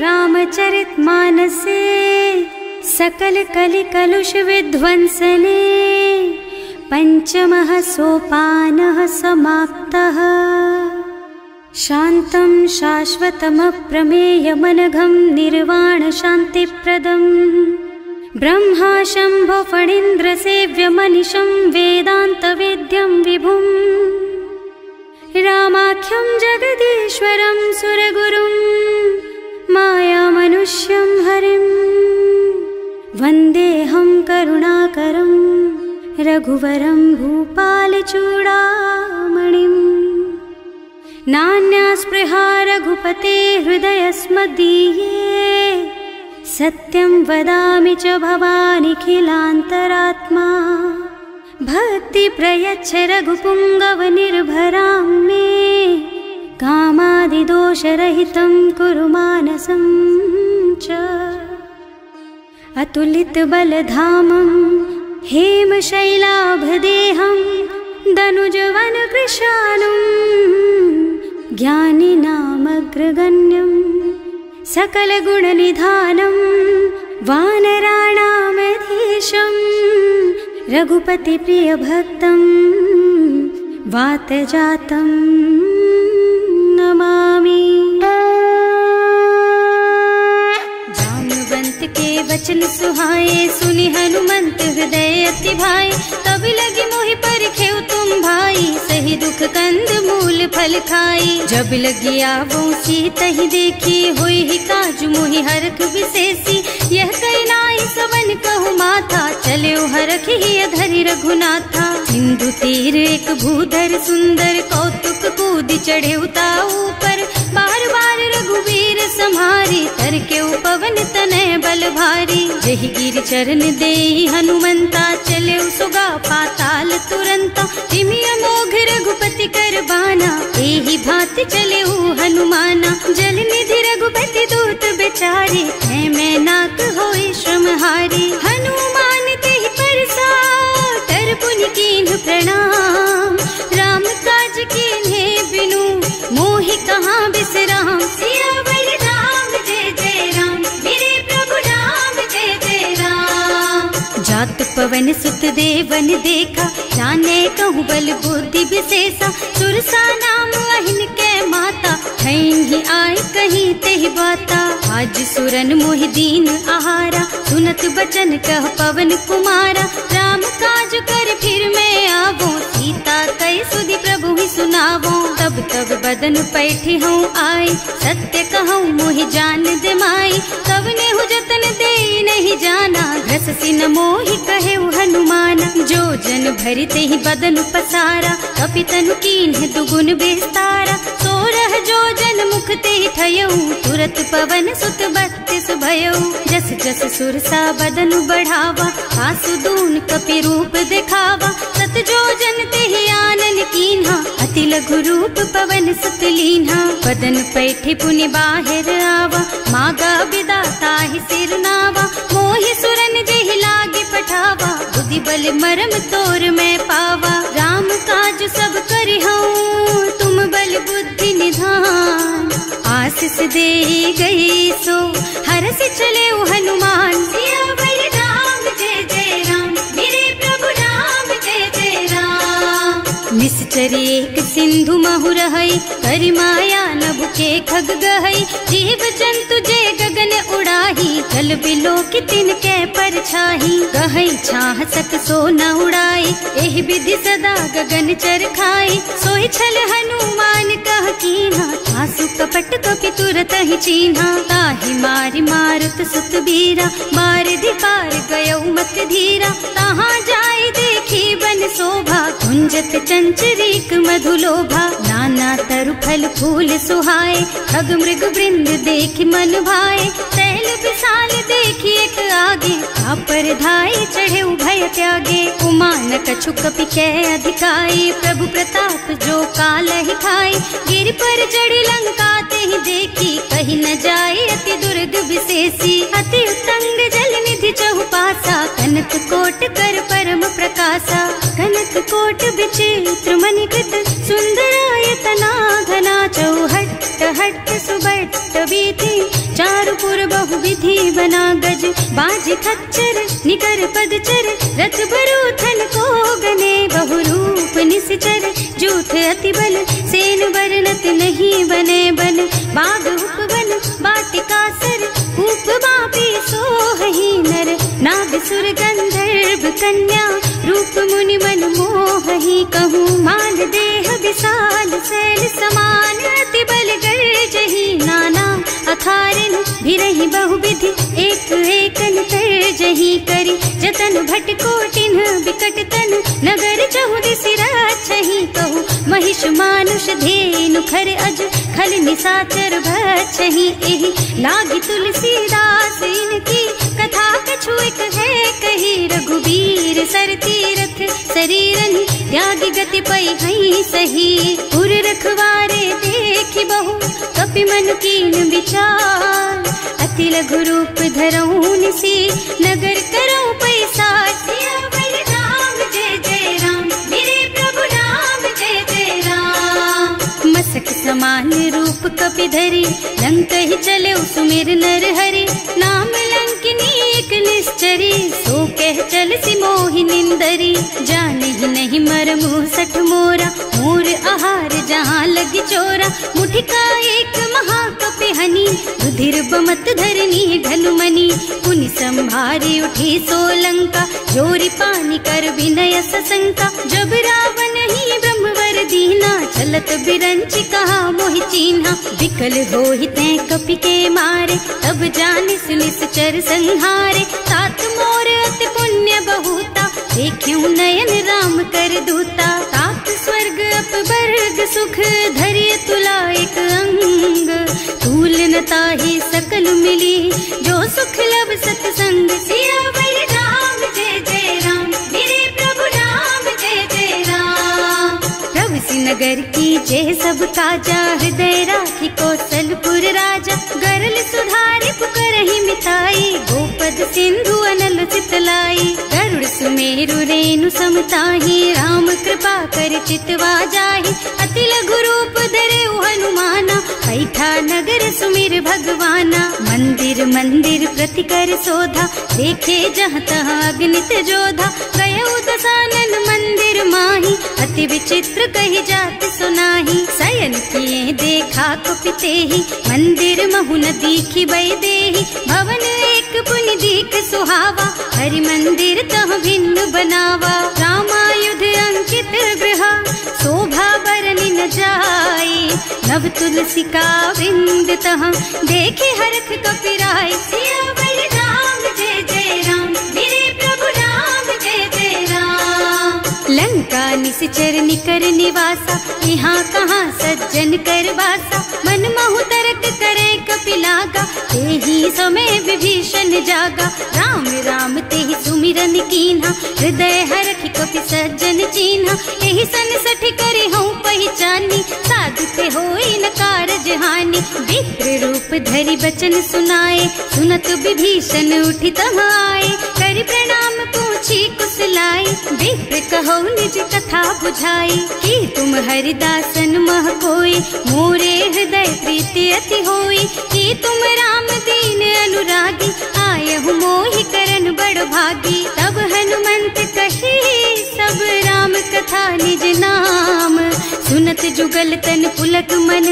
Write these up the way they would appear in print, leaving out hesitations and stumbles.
रामचरितमानसे सकल कलि कलुष विध्वंसने पंचमः सोपानः समाप्तः। शान्तं शाश्वतमप्रमेयमनघं निर्वाण शान्तिप्रदम् ब्रह्मा शम्भो फणीन्द्रसेव्यमनिशं वेदान्तवेद्यं विभुम् रामाख्यं जगदीश्वरं सुरगुरुं मायामनुष्यं हरिं वन्देऽहं करुणाकरं रघुवरं भूपालचूडामणिम्। नान्या स्पृहा रघुपते हृदयस्मदीये सत्यं वदामि च भवानिखिलान्तरात्मा। भक्ति प्रयच्छ रघुपुङ्गवनिर्भरां मे कामादिदोषरहितं कुरु मानसं च। अतुलितबलधामं हेमशैलाभदेहं दनुजवनकृशानुं ज्ञानिनामग्रगण्यं सकलगुणनिधानं वानराणामधीशं रघुपतिप्रियभक्तं वातजातं नमामि। जाम्बवंत के वचन सुहाए सुनि हनुमंत हृदय अति भाए। तब लगी मोहि परखेउ तुम भाई सही दुख कंद मूल फल खाई। जब लगी आवो सीतहि देखी होई ही काज मोहि हरख विशेषी। यह कई नाई सवन कहु माथा चले हरख ही धरि रघुनाथा। सिंधु तीर एक भूधर सुंदर कौतुक कूद चढ़े ऊपर। बार बार रघुवीर सम्हारी तर के पवन तनय बल भारी। जहि गिर चरण देहि हनुमंता चले सुगा पाताल तुरंता। तिमि अमोघ रघुपति कर बाना एहि भांति चले हनुमाना। जल निधि रघुपति दूत बेचारे है मैं नाक होई श्रमहारी। हनुमान तेहि परसा कर पुनि कीन्ह प्रणाम। राम काज कीन्हे बिनु मोहि कहाँ बिसराम। सियावर राम जय जय राम मेरे प्रभु राम जय जय राम। जात पवन सुत देवन देखा जाने कहूँ बल बुद्धि विशेषा। सुरसा नाम अहिन के माता ही आय कहीं तेहि बाता। आज सुरन मोहि दीन आहारा सुनत बचन कह पवन कुमारा। राम काज कर फिर मैं आवो सीता कई सुधि प्रभु ही सुनावो। तब तब बदन पैठी हूँ आए सत्य कहूँ मोहि जान दे माई। तब ने हु जतन दे नहीं जाना घस सिन मोहि कहे हनुमाना। जो जन भरि तेहि बदन पसारा कपितनु कीन्ह दुगुन विस्तारा। सोरह जो जन मुख तेहि ठयऊ तुरत पवन सुत 32 भयऊ। जस जस सुरसा बदन बढ़ावा आसु दून कपि रूप दिखावा। सत जो जन तेहि आनन कीन्हा अति लघु रूप पवन सुत लीन्हा। बदन पैठि पुनि बाहिर आवा मागा बिदा ताहि सिर नावा। मोहि सुरन जेहि लागे पठावा बुद्धि बल मरम तोर मैं पावा। राम काज सब करिहूँ तुम बल बुद्धि निधान। आशीष दे गई सो हरस चले हनुमान। सियावर राम जय जय राम मेरे प्रभु राम जय जय राम। निश्चर एक सिंधु महु रहई करि माया नभ के खग गहई। जीव जंतु जे गगन उड़ाही जल बिलो की तिनके परछाही। गहई छाह सक सो न उड़ाई एहि विधि सदा गगन चर खाई। सोई छल हनुमान कह कीन्हा आसु कपट कपि तुरत ही चीन्हा। ताहि मारि मारुत सुत बीरा मार धिकार गयौ मत धीरा। तहाँ जाय देखी बन शोभा कुंजत चंचरीक मधुलोभा। नाना तरु फल फूल सुहाए खग मृग वृंद देखि मन भाए। तैल विशाल देखि एक आगे पर धाय चढ़े भय त्यागे। उमान कछु कपि कै अधिकाई प्रभु प्रताप जो काल ही खाई। गिर पर चढ़ी लंका तेहि देखी कहीं न जाए अति दुर्ग विशेषी। अति उत्तंग जल निधि चहुपासा कनक कोट कर परम प्रकाशा। कनक कोट विचित्र मणिकृत सुंदरायतना घना चौहट्ट हट्ट सुबट्ट बीती, चारु पुर बहुविधि बना गज, बाज खच्चर निकर पदचर, रथ बरूथन को गने, बहुरूप निश्चर जूथ अति बल, सेन बरनत नहीं बने बन, बाग उपवन बाटिका सर, कूप बापी सोहहि नर, नाग सुर गंधर्व कन्या, रूप मुनि मन मोहहि, कहूँ मान देह विशाल शैल समान, अति बल गर्जहि नाना अखारन, भिरहि बहुविधि एक एकन तरजहि करि, जतन भट कोटिन बिकट तन, नगर चहुदिसि राछहि, कहूँ महिष मानुष धेनु खर अज, खल निशाचर भक्षहि, एहि लागी तुलसीदास इनकी, कथा कछु एक है कही, रघुबीर सर तीरथ शरीरनि, त्यागी गति पै हई सही, उर रखवारे देखि बहु, कपि मन कीन विचार, अति लघु रूप धरऊं निसी, नगर करऊं पैसार, सियावर राम जय जय राम, मेरे प्रभु राम जय जय राम, मसक समान रूप कपि धरि, लंक ही चले सुमिर नर हरि, नाम लंकिनी एक निश्चरी, सो कह चल सी मोहि निंदरी, जाने ही नहीं मरमु सठ मोरा, मोर आहार जहाँ लगी चोरा, मुठिका एक महाकपि हनी, रुधिर बमत धरनी ढलुमनी, पुनि संभारी उठी सोलंका, जोरी पानी कर विनय सशंका, जब रावण ही ब्रह्मवर दीना, चलत बिरंची कहा मोहि चीन्हा, विकल होहि तै कपि के मारे, तब जानिस निश्चर संहारे, तात मोर अति पुण्य बहुता, देख्यूं नयन राम कर दूता, तात स्वर्ग अपवर्ग सुख, धरिय तुला एक अंग, तूल न ताहि सकल मिली, जो सुख लब सतसंग, सियावर राम जय जय राम, मेरे प्रभु राम जय जय राम, प्रभु नगर की जय सब काजा, हृदय राखी कौशलपुर राजा, गरल सुधारि पुकरहि मिताई, गोपद सिंधु अनल चितलाई, गरुड़ सुमेरु रेणु समताहि, राम कृपा कर चितवा जाहि, अति लघु रूप धरे हनुमाना, बैठा नगर सुमिर भगवाना, मंदिर मंदिर प्रति कर शोधा, देखे जहाँ तहाँ अगणित जोधा, गयो दसानन मंदिर माही, अति विचित्र कही जाति सुनाही, शयन किए देखा कुपिते ही, मंदिर महु न दीखी बई देही, भवन एक पुनि दीख सुहावा, हरि मंदिर तह भिन्न बनावा, रामायुध अंकित गृह, शोभा बरनि न जाई, नव तुलसी का विंद तह, देखे हरख कपिराई, सियावर राम जय जय राम, मेरे प्रभु राम जय जय राम, लंका निश्चर निकर निवासा, यहाँ कहाँ सज्जन कर वासा, मन महु तरक करे कपिलागा, तेहि समय विभीषण जागा, राम राम तेहि सुमिरन कीन्हा, हृदय हरखि कपि सज्जन चीन्हा, एहि सन सठ करे हूँ पहचानी, साधु ते होई न कारज हानि, विप्र रूप धरि बचन सुनाए, सुनत विभीषण उठि तह आए, करि प्रणाम पूछी कुशलाई, विप्र कहो निज कथा बुझाई, कि तुम हरिदासन मह कोई, मोरे हृदय प्रीति अति होई, कि तुम राम दीन अनुरागी, आयहु मोहि करन बड़ भागी, तब हनुमंत कही सब राम कथा निज नाम, सुनत जुगल तन पुलक मन,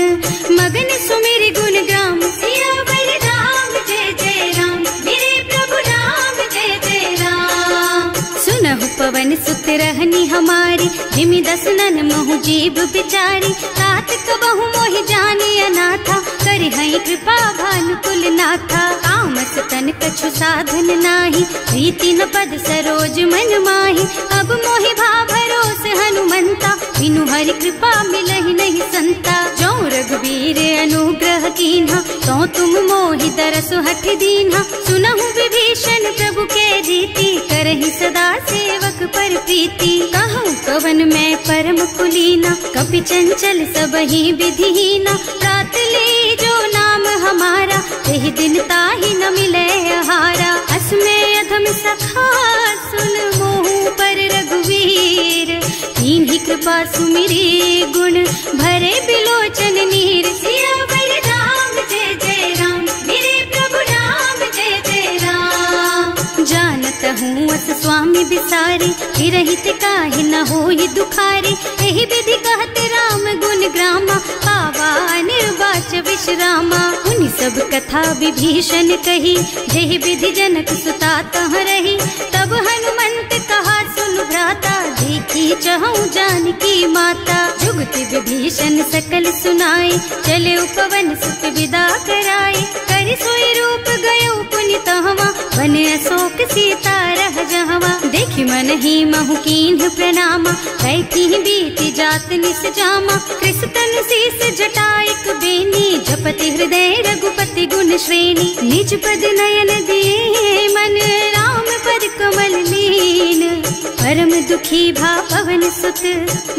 मगन सुमिर गुण ग्राम, सियावर राम जय जय राम, मेरे प्रभु राम जय जय राम, सुनहु पवन सुत रहनी हमारी, जिमि दसनन महु जीव बिचारी, तात कबहु मोहि जानी अनाथा, करि हई कृपा भानुकुल नाथा, तामस तन कछु साधन नाही, प्रीति न पद सरोज मन माही, अब मोहि भाव भरोस हनुमंता, बिनु हरि कृपा मिलहि नहीं संता, जो रघुबीर अनुग्रह कीन्हा, तो तुम मोहि दरसु हठ दीन्हा, सुनहु विभीषण प्रभु के रीति, करहि सदा सेवक पर प्रीति, कहूँ कवन मैं परम कुलीना, कपि चंचल सबहि विधिहीना, रात ले जो नाम हमारा, तेहि दिन ताहि न मिले आहारा, असमय अधम सखा सुन मोहु पर रघुवीर, तीन्ही कृपा सुमिरी गुण भरे बिलोचन नीर, सियावर सारी, हिरहित काहे न होई दुखारी। एहि विधि कहते राम गुण ग्रामा, पावा निर्वाच विश्रामा। उन सब कथा विभीषण कही, जेहि विधि जनक सुता तह रही। तब हनुमंत कहा सुन भ्राता, देखी चहु जानकी माता। जुगति विभीषण सकल सुनाई, चले उपवन सुत विदा कराई। करि सोई रूप गयो पुनि तहवा, वन अशोक सीता रह जहवा। देखि मन ही महु कीन्ह प्रणामा, कैथी बीति जात निस जामा। कृष तनु शीस जटायक बेनी, जपति हृदय रघुपति गुण श्रेणी। निज पद नयन दिए मन, राम पद कमल लीन। परम दुखी भा पवन सुत,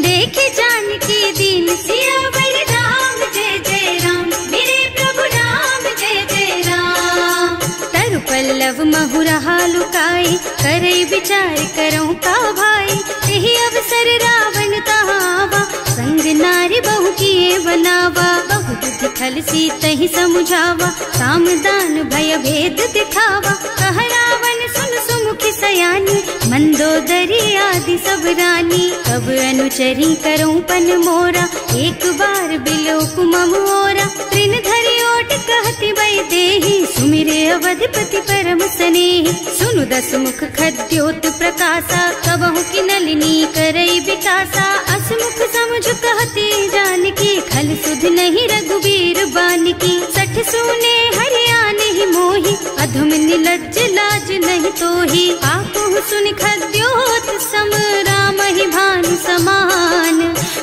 देखे जानकी दीन। सियावर राम जय जय राम, मेरे प्रभु राम जय जय राम। तरु पल्लव महुरहा लुकाई, करई विचार करऊं का भाई। यही अवसर रावण तहावा, संग नारी बहु किए बनावा। बहु बुद्धि खल सीतहि समुझावा, काम दान भय भेद दिखावा। कह रावण सुन सुमुखी सयानी, मंदोदरी आदि सब रानी। कब अनुचरी करऊं पन मोरा, एक बार बिलोक मम ओरा। तृण धरि ओट कहति वै देहि, सुमिरे अवधिपति परम स्नेहि। सुनु दस मुख खद्योत प्रकाशा, कबहु की नलिनी करई विकासा। असमुख समुझ कहति जानकी, खल सुध नहीं रघुबीर बानकी। सठ सूने हरियाणा ही मोहि, अधम निलज्ज लाज नहीं तोहि। आपहु सुनि खद्योत सम, राम ही भानु समान।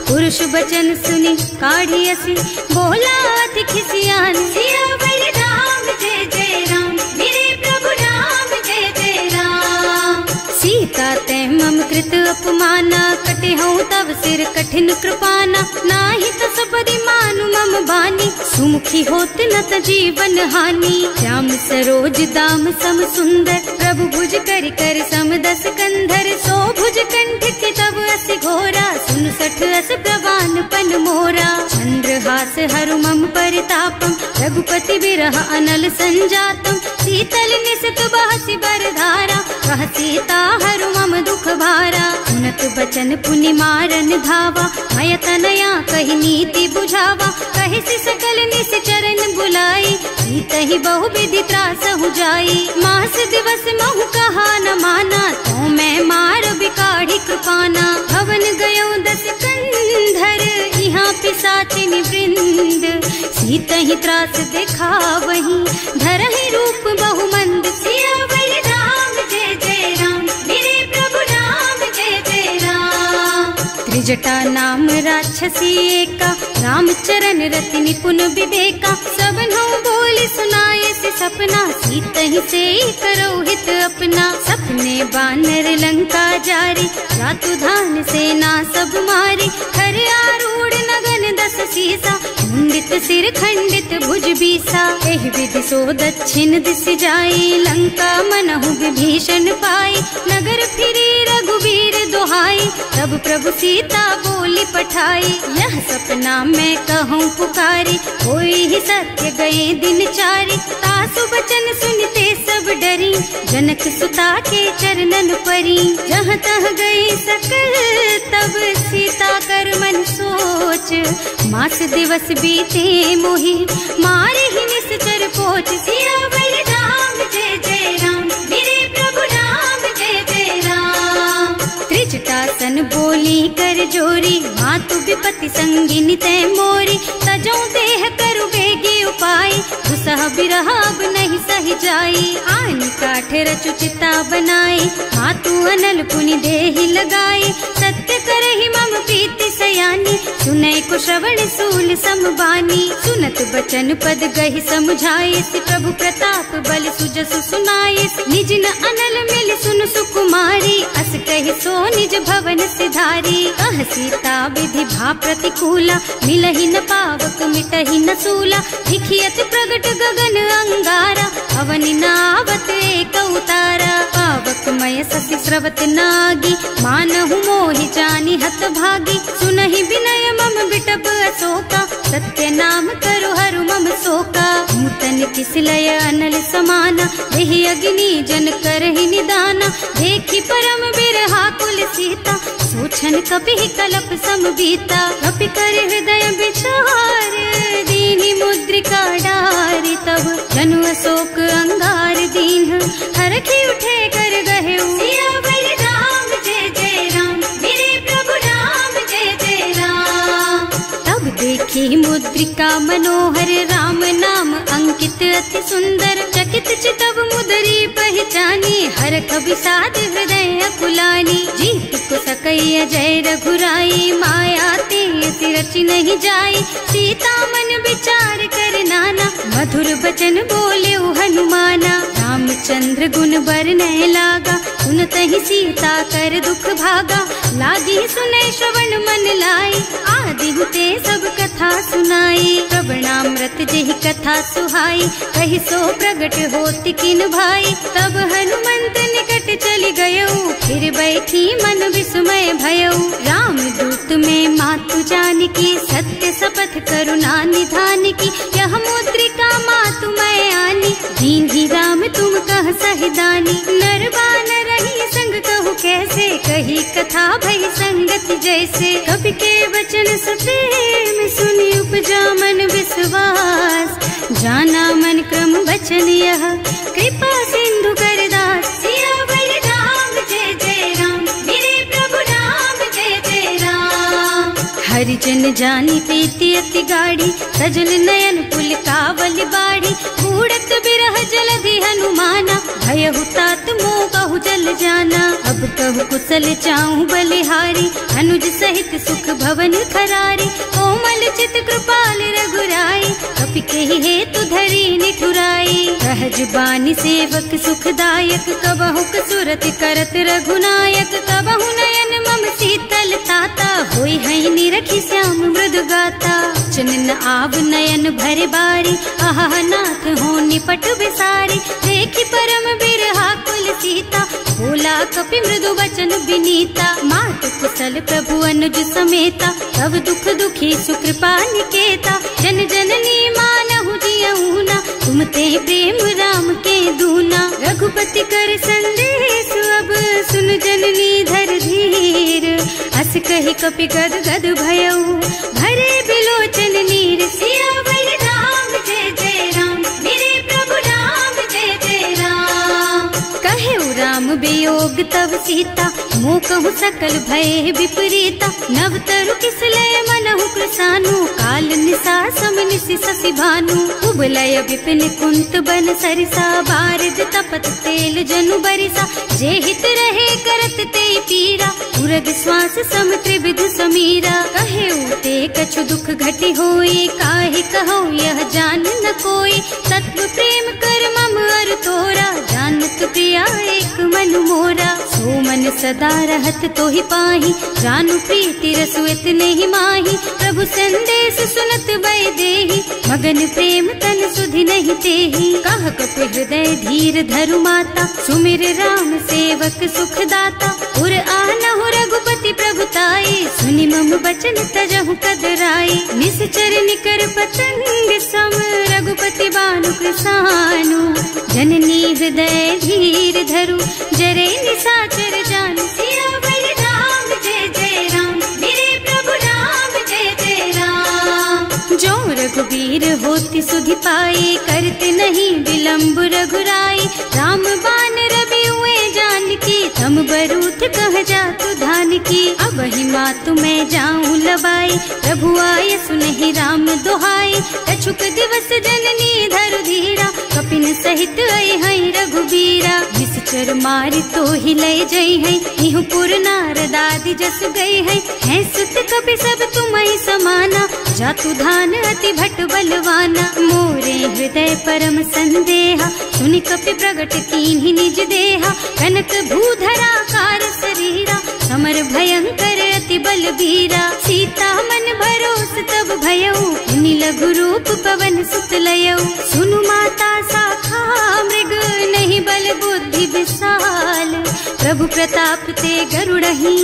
पुरुष बचन सुनि काढ़ी असी, बोला अति खिसियान। सियावर राम जय जय राम, मेरे प्रभु राम जय जय राम। सीता ते मम कृत अपमाना, कटे हूँ तब सिर कठिन कृपाना। नाही त सबरि मानु मम बानी, सुमुखी होत न त जीवन हानि। श्याम सरोज दाम सम सुंदर, प्रभु भुज कर कर सम दस कंधर। सो भुज कंठ के तब अस घोरा, सुन सठ अस प्रवान पन मोरा। चंद्रहास हरु मम परितापम, रघुपति बिरह अनल संजातम। शीतल निसित बहसि बरधारा, कह सीता हरु मम दुख भारा। सुनत बचन पुनि मारन धावा, मय तनया कहि नीति बुझावा। कहि सकल निस चरण बुलाई, सीतहि बहु विधि त्रासहु जाई। मास दिवस महु कहा न माना, तो मैं मार बिकाढ़ी कृपाना। भवन गयो दस कंधर, यहाँ पिशाचिनी वृंद। सीतहि त्रास देखा वहीं, धरहि रूप बहु मंद। सियावर राम जय जय राम, मेरे प्रभु राम जय जय राम। त्रिजटा नाम राक्षसी एका, राम चरण रति निपुण विवेका। सबनों बोली सुनाए से सपना, सीतहि से करो हित अपना। सपने बानर लंका जारी, रातु धान सेना सब मारी। खर आरूढ़ नगन दस सीसा, मुंडित सिर खंडित भुज बीसा। एहि विधि सो दक्षिण दिस जाई, लंका मनहु विभीषण पाई। नगर फिरी रघुबीर दुहाई, तब प्रभु सीता बोली पठाई। यह सपना मैं कहूँ पुकारी, होई ही सत्य गए दिन चारी। तासु बचन सुनते सब डरी, जनक सुता के चरणन परी। जहाँ तह गई सकल तब सीता कर मन सोच। मास दिवस बीते मोहि, मारे ही निश्चर पोच। सियावर राम जय जय राम, मेरे प्रभु राम जय जय राम। त्रिजटासन बोली कर जोरी, मातु विपति संगिनी तै मोरी। तजो देह करु बेगी उपाय, दुसह बिरह अब नहीं सही जाई। आन काठ रचु चिता बनाई, मातु अनल पुनि देहि लगाई। सत्य करहि मम प्रीति सयानी, सुनै को श्रवण सूल समबानी। सुनत बचन पद गहि समझाए, प्रभु प्रताप बल सुजसु सुनाए। निज न अनल मिल सुन सुकुमारी, अस कहि सो निज भवन सिधारी। कह सीता विधि भा प्रतिकूला, मिलहि न पावक मिटहि न सूला। दिखियत प्रगट गगन अंगारा, अवनि नावत एक उतारा। पावक मय ससि स्रवत नागी, मानहु मोहि जानि हत भागी। सुनहि विनय मम बिटप अशोका, सत्य नाम करु हरु मम शोका। नूतन की बिसलय अनल समाना, देहि अग्नि जन करहि निदाना, देखी परम बिरहा कुल सीता, सोचन कपि कलप सम बीता, कपि कर हृदय विचार, दीनी मुद्रिका डारी, तब जनु अशोक अंगार दीन, हरखी उठे कर गहे सियावर राम जय जय राम, मेरे प्रभु राम जय जय राम। तब देखी मुद्रिका मनोहर, राम नाम अंकित अति सुंदर, चकित चितव मुदरी पहचानी, हरख विषाद हृदय अकुलानी, जीत को सकैया जय रघुराई, माया ते रचि नहीं जाई, सीता मन विचार कर नाना, मधुर बचन बोले हनुमाना, रामचंद्र गुण बरनय लागा, सुनतहि सीता कर दुख भागा, लागी सुनै श्रवण मन लाई, आदि हुते सब कथा सुनाई, श्रवणामृत जेहि कथा सुहाई, कहि सो प्रगट होति किन भाई, तब हनुमंत निकट चली गयऊ, फिर बैठी मन विस्मय भयऊ, राम दूत में मातु जानकी, सत्य शपथ करुणा निधान की, यह मुद्रिका मातु मैं आनी, दीन्ही राम तुम कह सहिदानी, नरबान रही संग कहु कैसे, कही कथा भई संगति जैसे, कवि के वचन सप्रेम सुनि उपजा मन विश्वास, जाना मन क्रम वचन यह, कृपा सिंधु कर दास, सियावर राम जय जय राम, मेरे प्रभु राम जय जय राम। हरिजन जानी प्रीति अति गाढ़ी, सजल नयन पुल कावल बाढ़ी, बूढ़त बिरह जलधि हनुमाना, भयहु तात मोह कहु जल जाना, अब कहु कुशल चाहूं बलिहारी, अनुज सहित सुख भवन खरारी, कोमल चित कृपाल रघुराई, कपि केहि हेतु धरी निठुराई, सहज बानी सेवक सुखदायक, कबहु सुरत करत रघुनायक, कबहु नयन मम शीतल ताता, होई है निरखी श्याम मृदु गाता, चनन आव नयन भरे बारी, आहा नाथ हो निपट बिसारी, देखी परम बिरहा कुल सीता, बोला कपि मृदु वचन विनीता, मात कुशल प्रभु अनुज समेता, तब दुख दुखी सुकृपा निकेता, जन जननी मानहु जियऊना, तुम ते प्रेम राम के दूना, रघुपति कर संदेश अब सुन जननी धर धीर, अस कहि कपि गद गद भयऊ, भरे बिलोचन नीर, सियावर राम जय जय राम, मेरे प्रभु राम जय जय राम। कहे राम वियोग तब सीता, मोह कहु सकल भय विपरीता, नव तरु किसलय मनहु कृसानु, काल निसा सम निसि शशि भानु, उबलय विपिन कुंत बन सरिसा, बारिज तपत तेल जनु बरिसा, जे हित रहे करत ते पीरा, उरग श्वास सम त्रिविध समीरा, कहे उते कछु दुख घटी होई, काहे कहो यह जान न कोई, तत्व प्रेम कर मम अर तोरा, जानत प्रिया एक मन मोरा, सो मन सदा रहत तो ही पाही, जानु प्रीति रसु इतने ही माही, प्रभु संदेश सुनत वै देही, मगन प्रेम तन सुधि नहीं तेही, कह कपि हृदय धीर धरु माता, सुमिर राम सेवक सुखदाता, उर आनहु रघुपति प्रभुताई, सुनि मम बचन तजहु कदराई, निश्चर निकर पतंग सम, रघुपति बानु कृसानु, जननी हृदय धीर धरु, जरे निशाचर जानु, सियावर राम जय जय राम, मेरे प्रभु राम जय जय राम। जो रघुबीर होति सुधि पाई, करते नहीं विलम्ब रघुराई, राम बान रवि हुए जानकी, थम बरूथ कह जातु धान की, अब ही मातु मैं जाऊं लबाई, प्रभु आय सुनहि राम दुहाई, कछुक दिवस जननी धरु धीरा, कपिन सहित आई है रघुबीरा, निश्चर मारि तो ही लय जई है, इहु पुर नारद आदि जस गई है सुत कपि सब तुम्हि समाना, जातु धान अति भट बलवाना, मोरे हृदय परम संदेहा, सुनि कपि प्रगट कीन्हि निज देहा, कनक भूधरा कार शरीरा, समर भयंकर अति बलबीरा, सीता मन भरोस तब भयऊ, मुनि लघु रूप पवन सुत लयऊ, सुनु माता शाखा मृग नहीं बल बुद्धि विशाल, प्रभु प्रताप ते गरुड़हि,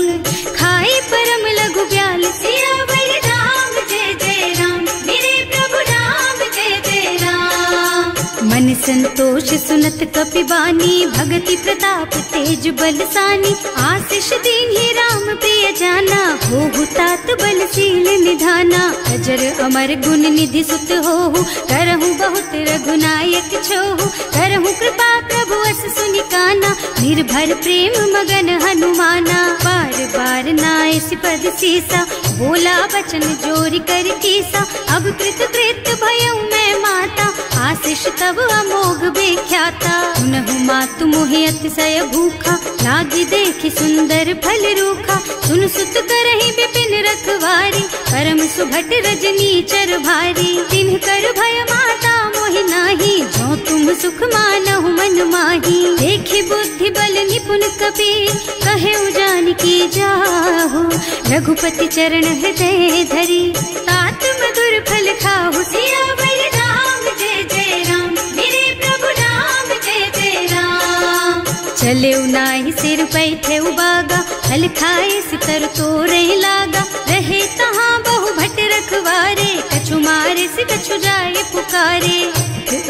खाई परम लघु ब्याल, सियावर राम जय जय राम, मेरे प्रभु राम जय जय राम। मन संतोष सुनत कपिबानी, भगति प्रताप तेज बलसानी। आशीष दीन्हि राम प्रिय जाना, होहु तात बलशील निधाना। अजर अमर गुण निधि सुत होहु, करहु बहुत रघुनायक छोहु। करहु कृपा प्रभु अस सुनि काना, निर्भर प्रेम मगन हनुमाना। बार बार नाइस पद सीसा, बोला वचन जोरि कर कीसा। अब कृत कृत भयउ मैं माता, आशीष तब अमोघ बेख्याता। सुनहु मातु मोहि अतिशय भूखा, लागी देखि सुंदर फल रूखा। सुन सुत करहि विपिन रखवारी, परम सुभट रजनी चर भारी। तिन्ह कर भय माता मोहि नाही, जो तुम सुख मानहु मन माही। देखि बुद्धि बल निपुण कबीर, कहे जानकी जाहु। रघुपति चरण हृदय धरी, तात मधुर फल खाहु। सियावर राम जय जय राम, मेरे प्रभु राम जय जय राम। चले नाहि सिर बैठे बागा, फल खाए सितर तोरे लागा। रहे तहाँ बहु भट रखवारे, कछु मारे से कछु जाए पुकारे।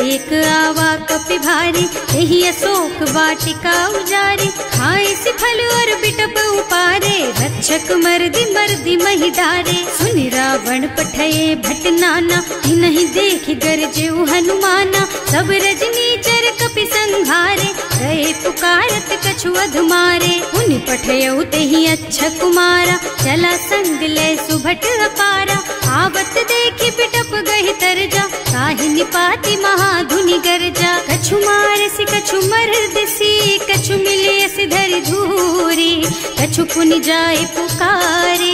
एक आवा कपि भारी, यही अशोक वाटिका उजारी। खाए से फल और बिटप उपारे, रक्षक मर्दी मर्दी मही डारे। सुनि रावण पठये भट नाना, नहीं देखि गरजे हनुमाना। सब रजनी चर कपि संघारे, गए पुकारत कछु अधमारे। उनि पठयउ तेहि अच्छा कुमारा, चला संग ले सुभट अपारा। आवत देखि बिटप गहि तरजा, ताहि निपाति महाधुनि गरजा। कछु मारसि कछु मर्दसी, कछु मिलियस धरि धूरी। कछु पुनि जाए पुकारे,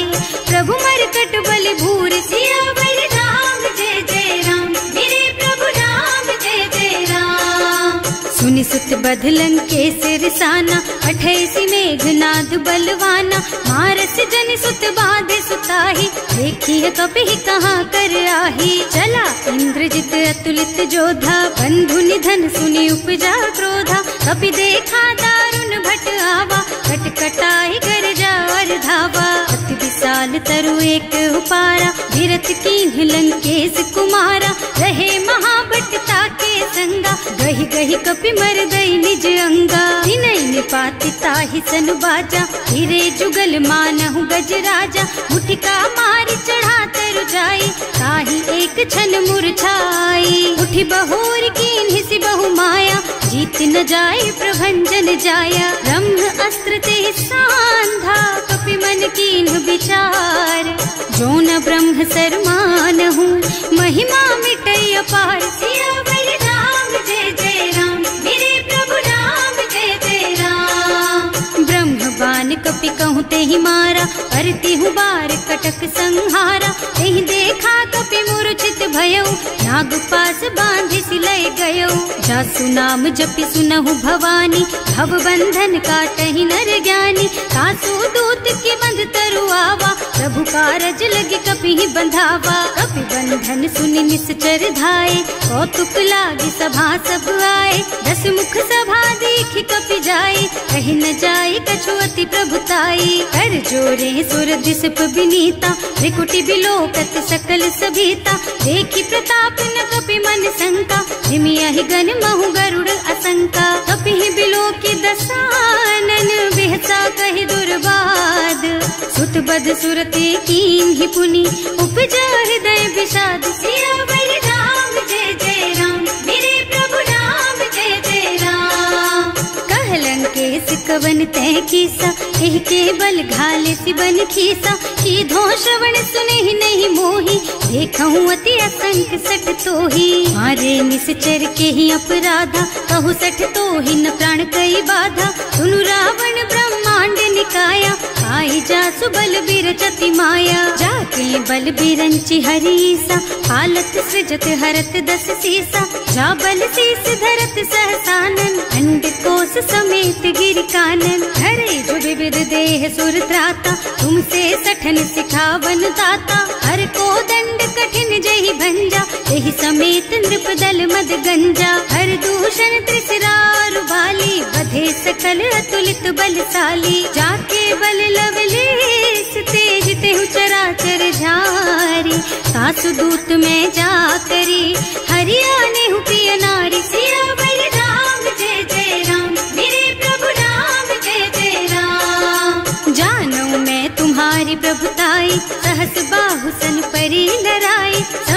प्रभु मरकट बल भूरि। सियावर राम जय जय राम, मेरे प्रभु राम जय जय राम। सुनि सुत बधलन के सिरसाना, पठैसि मेघनाद बलवाना। मारस जन सुत बाधे सुताही, देखिए कपि कहाँ कर आही। चला इंद्रजित अतुलित जोधा, बंधु निधन सुनि उपजा क्रोधा। कपि देखा दारुण भट आवा, कटकटाई गरजा और धावा। अति विशाल तरु एक उपारा, गिरत कीन्ह लंकेश कुमारा। रहे महाबट ताके संगा, गहि गहि कपि मर गई निज अंगा। तिनहि निपाति ताहि सन बाजा, हिरे जुगल मानहु गज राजा। मुठिका मारि चढ़ा तरु जाई, ताहि एक छन मुरझाई। उठि बहोर कीन्हि सि बहु माया, जीत न जाए प्रभंजन जाया। ब्रह्म अस्त्र ते सांधा, कपि मन कीन्ह विचार। जो न ब्रह्म सर मानहु, महिमा मिटै अपार। सियावर राम जय जय राम, मेरे प्रभु राम जय जय राम। ब्रह्म बान कपि कहूँ तेहि मारा, परति हूँ बार कटक संहारा। तेहि देखा कपि मूर्छित भयउ, नाग पास बांधि सिलय गयौ। जासु नाम जपि सुनहु भवानी, भव बंधन काटहि नर ज्ञानी। तासु दूत की बंध तरु आवा, प्रभु कारज लगे कपि बंधावा। कपि बंधन सुनि निश्चर धाये, कौतुक लागी सभा सब आए। 10 मुख सभा देखि कपि जाए, कहि न जाए कछु अति प्रभुताई। कर जोरे सुर दिसप विनीता, त्रिकुटि बिलोकत सकल सभीता। देखि प्रताप न कपि मन शंका, निमियहि गण महु गरुड़ असंका। कपि बिलोकि दसानन, बिहसा कहि दुर्बाद। सुत बद सुरते कीन्हि पुनि, उपजा हृदय विषाद। सियावर राम जय जय राम, मेरे प्रभु राम जय जय राम। कह लंकेश कवन तै कीसा, एहि के बल घाले सि बन खीसा। कीधो श्रवण सुनेहि नहीं मोहि, देखहु अति असंख सठ तोहि। मारे निश्चर के ही अपराधा, कहु सठ तोहि न प्राण कई बाधा। सुनु रावण ब्रह्मांड निकाया, आई जासु बल बिरचति माया। जाके बल बिरंचि हरीसा, हालत सृजत हरत 10 सीसा। जा बल शीस धरत सहसानन, अंड कोस समेत गिर कानन। हरे जो विविध देह सुर त्राता, तुमसे सठन सिखावन दाता। हर को दंड कठिन जहि भंजा, यही समेत नृप दल मद गंजा। हर दूषण त्रिसरार बाली, बधे सकल अतुलित बलशाली। जाके बल लवलेश, तेज तेहु चराचर झारी। सासु दूत में जा करी, हरियाणे हु प्रिय नारी। सिया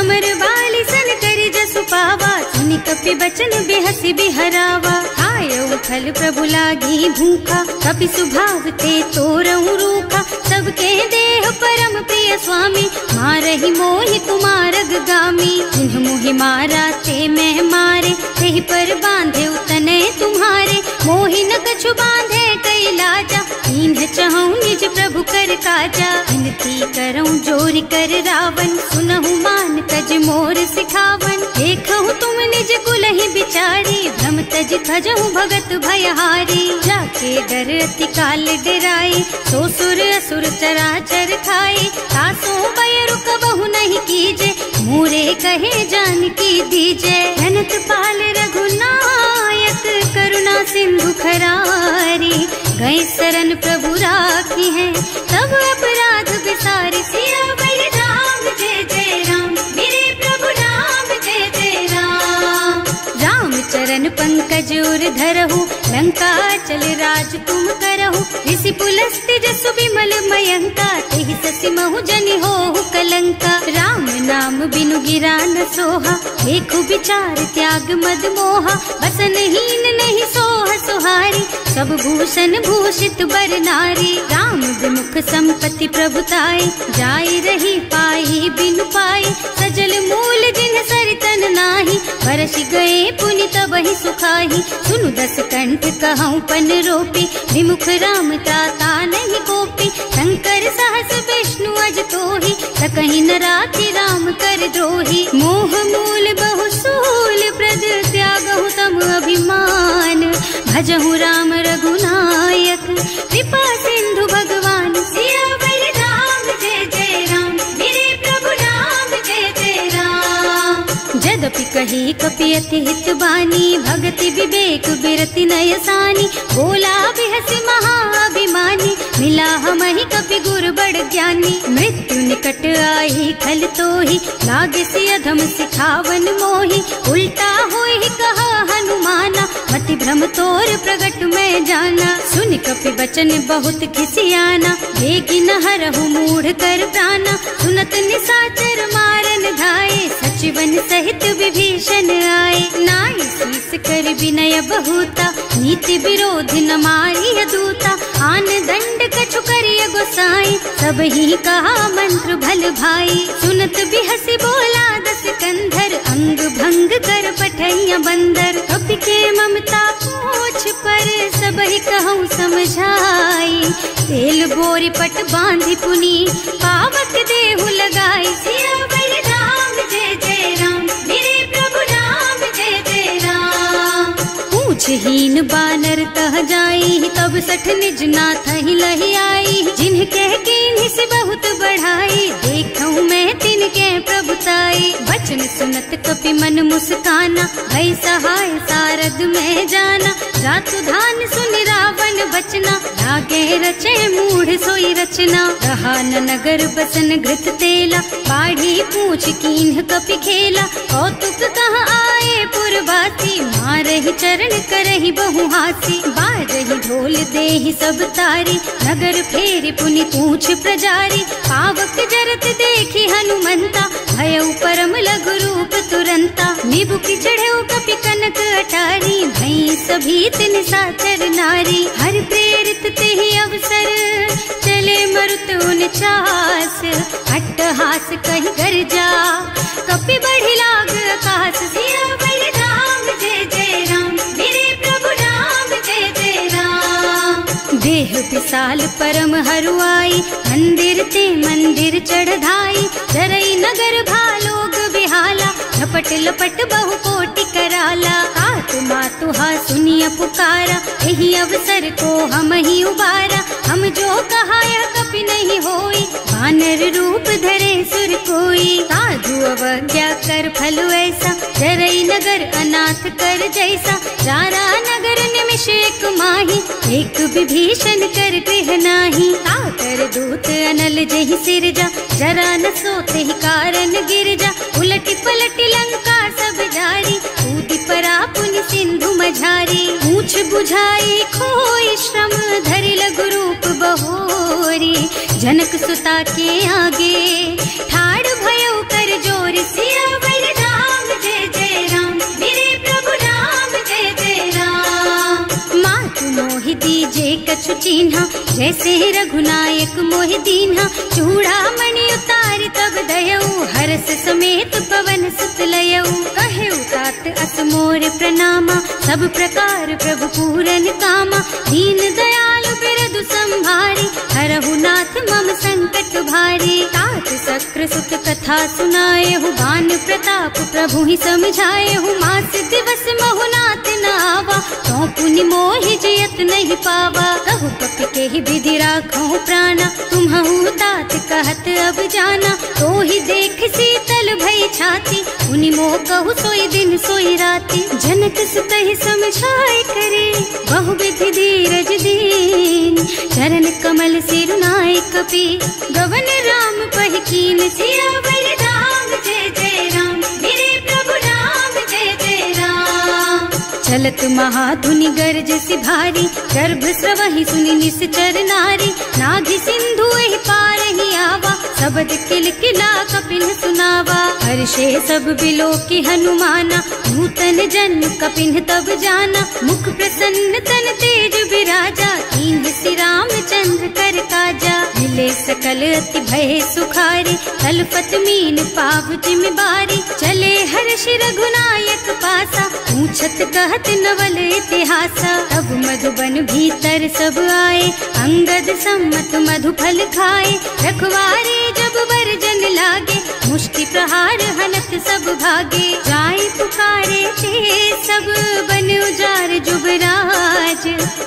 भ्रमर बाली सन करी जसु पावा, सुनि कपि बचन बिहसी बिहरावा। खायऊ फल प्रभु लागी भूखा, कपि सुभाव ते तोरऊ रूखा। सबके देह परम प्रिय स्वामी, मारहि मोहि कुमारग गामी। जिन्ह मोहि मारा ते मैं मारे, तेहि पर बांधे उतने तुम्हारे। मोहि न कछु बांधे कई लाजा, इन्ह चहु निज प्रभु कर काजा। विनती करऊं जोरि कर रावण, सुनहु मान तज मोर सिखावन। देखहु तुम निज कुलहि बिचारी, भ्रम तज खजहु भगत भयहारी। जाके डर अति काल डराई, सो सुर असुर चराचर खाए। तासो भय रुक बहु नहीं कीजे, मोरे कहे जानकी दीजे। जनत पाल रघुनायक, करुणा सिंधु खरारी। गए शरण प्रभु राखी है, तब अपराध बिसारी। सियावर राम जय जय राम, मेरे प्रभु राम जय जय राम। राम चरण पंकज उर धरहु, लंका चल राज तुम करहु। ऋषि पुलस्त्य जसु बिमल मयंका, तेहि ससि महु जनि होहु कलंका। राम नाम बिनु गिरा न सोहा, देखु विचार त्याग मद मोहा। बसन हीन नहीं सोह सुहारी, सब भूषण भूषित बर नारी। राम विमुख संपत्ति प्रभुताई, जाई रही पाई बिनु पाई। सजल मूल जिन सरितन नाही, बरस गए पुनि तबहि सुखाही। सुनु दस कंठ कहऊँ पन रोपी, विमुख राम त्राता नहीं कोपी। शंकर सहस विष्णु अज तोहि, सकहि न राखि राम कर द्रोही। मोह मूल बहु सूल प्रद, त्यागहु तम अभिमान। भजहु राम रघुनायक, कृपा सिंधु भगवान। सियावर राम जय जय राम, मेरे प्रभु राम जय जय राम। जदपि कही कपि अति हित बानी, भगति विवेक बिरति नयसानी। बोला बिहसि महाअभिमानी, मिला हमहि कपि गुर बड़ ज्ञानी। मृत्यु निकट आई खल तोहि, लागे सि अधम सिखावन मोहि। उल्टा होहि कहा हनुमाना, मति भ्रम तोर प्रगट में जाना। सुनि कपि बचन बहुत खिसियाना, बेगी न हरहु मूढ़ कर प्राणा। सुनत निशाचर मारन धाये, सचिवन सहित विभीषण आए। नाई शीस कर विनय बहुता, नीति विरोध न मारिय दूता। आन दंड कछु करिय गोसाई, सब ही कहा मंत्र भल भाई। सुनत बिहसि बोला दस कंधर, अंग भंग कर पठैया बंदर। कपि के ममता पूछ पर, सब ही कहूँ समझाई। तेल बोरी पट बांधि पुनी, पावक देहु लगाई। सियावर राम जय जय राम, मेरे प्रभु राम जय जय राम। पूछहीन बानर तह जाई, तब सठ निज नाथ ही लही आई। जिनके कीन्ही से बहुत बढ़ाई, देखूं मैं तिनके प्रभुताई। वचन सुनत कपि मन मुस्काना, भई सहाय सारद में जाना। जातु धान सुनि रावण बचना, लागे रचे मूढ़ सोई रचना। रहा न नगर बसन घृत तेला, बाढ़ी पूछ कीन्ह कपि खेला। कौतुक कह आए पुरवासी, मारहि चरण करहि बहु हासी। बाजहि ढोल देहि सब तारी, नगर फेरि पुनि पूछ प्रजारी। पावक जरत देखि हनुमंता, भयउ परम लघु रूप तुरंता। निबुकि चढ़ऊ कपि कनक अटारी, भई सभीत निशाचर नारी। हर प्रेरित तेहि अवसर, चले मरुत उनचास। अट्टहास कहि गर्जा, कपि बढ़ि लाग आकाश। सियावर राम जय जय राम, मेरे प्रभु राम जय जय राम। देह विशाल परम हरुआई, मंदिर ते मंदिर चढ़ाई। जरई नगर भालोग बिहाला, झपट लपट बहु कोटि कराला। आत्मा तुहा सुनिय पुकारा, यही अवसर को हम ही उबारा। हम जो कहा यह कपि नहीं होई, वानर रूप धरे सुर कोई। साधु अवज्ञा कर फल ऐसा, जरई नगर अनाथ कर जैसा। जारा नगर निमिष एक माही, एक विभीषण कर गृह नाही। ताकर दूत अनल जहि सिरजा, जरा न सोते ही कारण गिर जा। उलटी पलटी लंका सब जारी, कूदि परा पुनि सिंधु मझारी। पूछ बुझाई खोई श्रम, धरि लघु रूप बहोरी। जनक सुता के आगे, ठाड़ भयो कर जोर। सिया जैसे रघुनायक मोहि दीन्हा, चूड़ामणि उतारि तब दयऊ, हरस समेत पवन सुत लयऊ। कहेऊ तात अस मोर प्रणामा, सब प्रकार प्रभु पूरन कामा। दीन दयालु बिरदु संभारी, हरहु नाथ मम संकट भारी। तात सक्र सुत कथा सुनाएहु, बान प्रताप प्रभु ही समझाएहु। मास दिवस महु नाथ न आवा, तो पुनि मोहि जियत नहीं पावा। कहु कपि के ही विधि राखहु प्राणा, तुम्हु तात कहत अब जाना। तो ही देख शीतल भई छाती, उनि मोह कहु सोई दिन सोई राती। जनक सुत ही समझाए करे, बहु विधि धीरज दीन। चरण कमल सिरुनाए कपि, गवन राम पहि कीन। सियावर राम जय जय राम, मेरे प्रभु राम जय जय राम। चलत महाधुनि गरज सि भारी, गर्भ स्रवहि सुनि निश्चर नारी। नाभि सिंधु एहि पार ही आवा, शब्द किलकिला कपिन सुनावा। हर्षे सब बिलोकी हनुमाना, नूतन जन्म कपिन तब जाना। मुख प्रसन्न तन तेज विराजा, कीन्ह श्री रामचंद्र कर काजा। मिले सकल अति भय सुखारी, तलपत मीन पाव जिम बारी। चले हर्ष रघुनायक पासा, पूछत कहत नवल इतिहासा। तब मधुबन भीतर सब आए, अंगद सम्मत मधु फल खाए। रखवारे जब बरजन लागे, मुष्टि प्रहार हनत सब भागे। जाय पुकारे ते सब बन उजार जुबराज।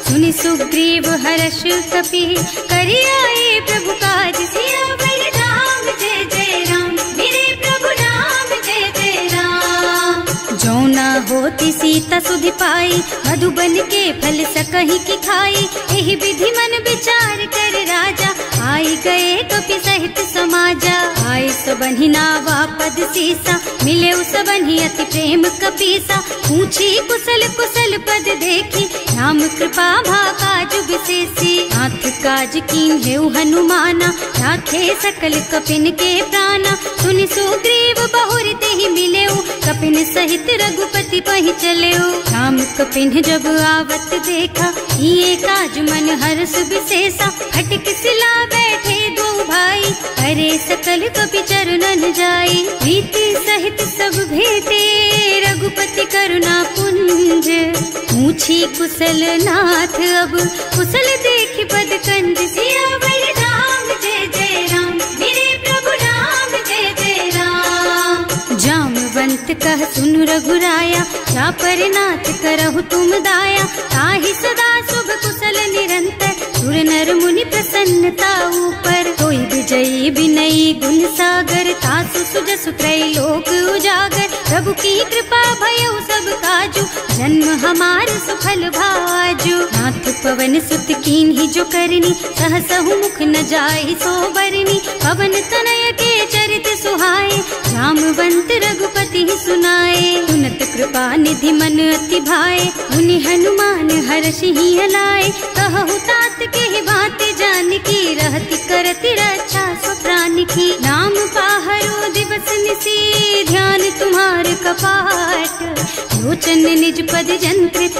सुनि सुग्रीव हर्ष कपि, करि आए प्रभु काज। सियावर राम जय जय राम, मेरे प्रभु राम जय जय राम। जो ना होती सीता सुधि पाई, मधुबन के फल सकहि की खाई। एहि विधि मन विचार कर राजा, आई गए कपि सहित समाजा। आए सबन्हि नावा पद सीसा, मिले सबन्हि अति प्रेम कपीसा। पूछी कुशल कुशल पद देखी, राम कृपा भाका जुग विशेषी। नाथ काज कीन्हेउ हनुमाना, राखे सकल कपिन के प्राणा। सुनि सुग्रीव बहुर तेहि मिलेउ, कपिन सहित रघुपति पहि चलेउ। राम कपिन जब आवत देखा, ये काज मन हर्ष विशेषा। फटक सिला बैठे दो भाई, अरे सकल कपि चरणन जाई। प्रीति सहित सब भेटे, रघुपति करुणा पुंज। पूछी कुशल नाथ अब, कुशल देखि पद कंज। सियावर राम जय जय राम, मेरे प्रभु राम जय जय राम। जामवंत कह सुनु रघुराया, जा पर नाथ करहु तुम दाया। ताहि सदा शुभ कुशल निरंतर, सुर नर मुनि प्रसन्नता ऊपर। कोई विजयी विनयी गुण सागर, तासु सुजसु त्रैलोक उजागर। प्रभु की कृपा भयउ सब काजू, जन्म हमार सुफल भाजू। नाथ पवन सुत कीन्ही जो करनी, सहसहु मुख न जाहि सो बरनी। पवन तनय के चरित सुहाए, जामवंत रघुपति सुनाए। सुनत कृपा निधि मन अति भाए, मुनि हनुमान हर्षि ही हलाए। कहु तात के बात जानकी, रहति करति रक्षा सो प्राण की। नाम पाहरो दिवस निसी, ध्यान तुम्हार कपाट। लोचन निज पद जंत्रित,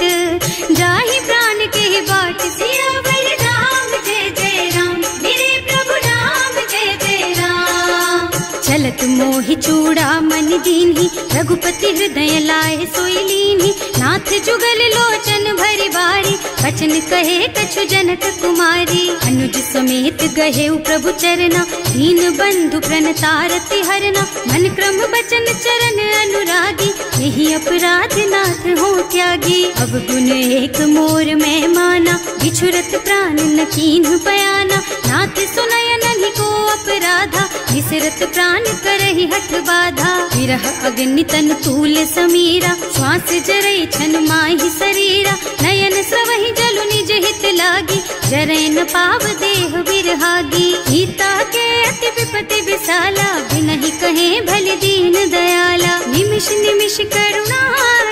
जाहि प्राण के बाट। सियावर राम जय जय राम, मेरे प्रभु राम जय जय राम। चलत मोहि चूड़ामणि दीन्ही, रघुपति हृदय लाए सोई लीन्ही। नाथ जुगल लोचन भरि बारी, बचन कहे कछु जनक कुमारी। अनुज समेत गहेउ प्रभु चरना, दीन बंधु प्रणतारति हरना। मन क्रम बचन चरण अनुरागी, यही अपराध नाथ हो त्यागी। अब गुण एक मोर मैं माना, बिछुरत प्राण न कीन्ह बयाना। नाथ सुनय नन्हि को अपराधा, विसरत प्राण करहि हठ बाधा। विरह अग्नि तन तूल समीरा, श्वास जरई छन माहि शरीरा। नयन स्रवहि जलु निज हित लागी, जरै न पाव देह बिरहागी। सीता के अति विपति विशाला, बिनहि कहे भल दीन दयाला। निमिष निमिष करुणा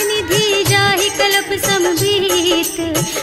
निधि, जाहि कल्प समभीत।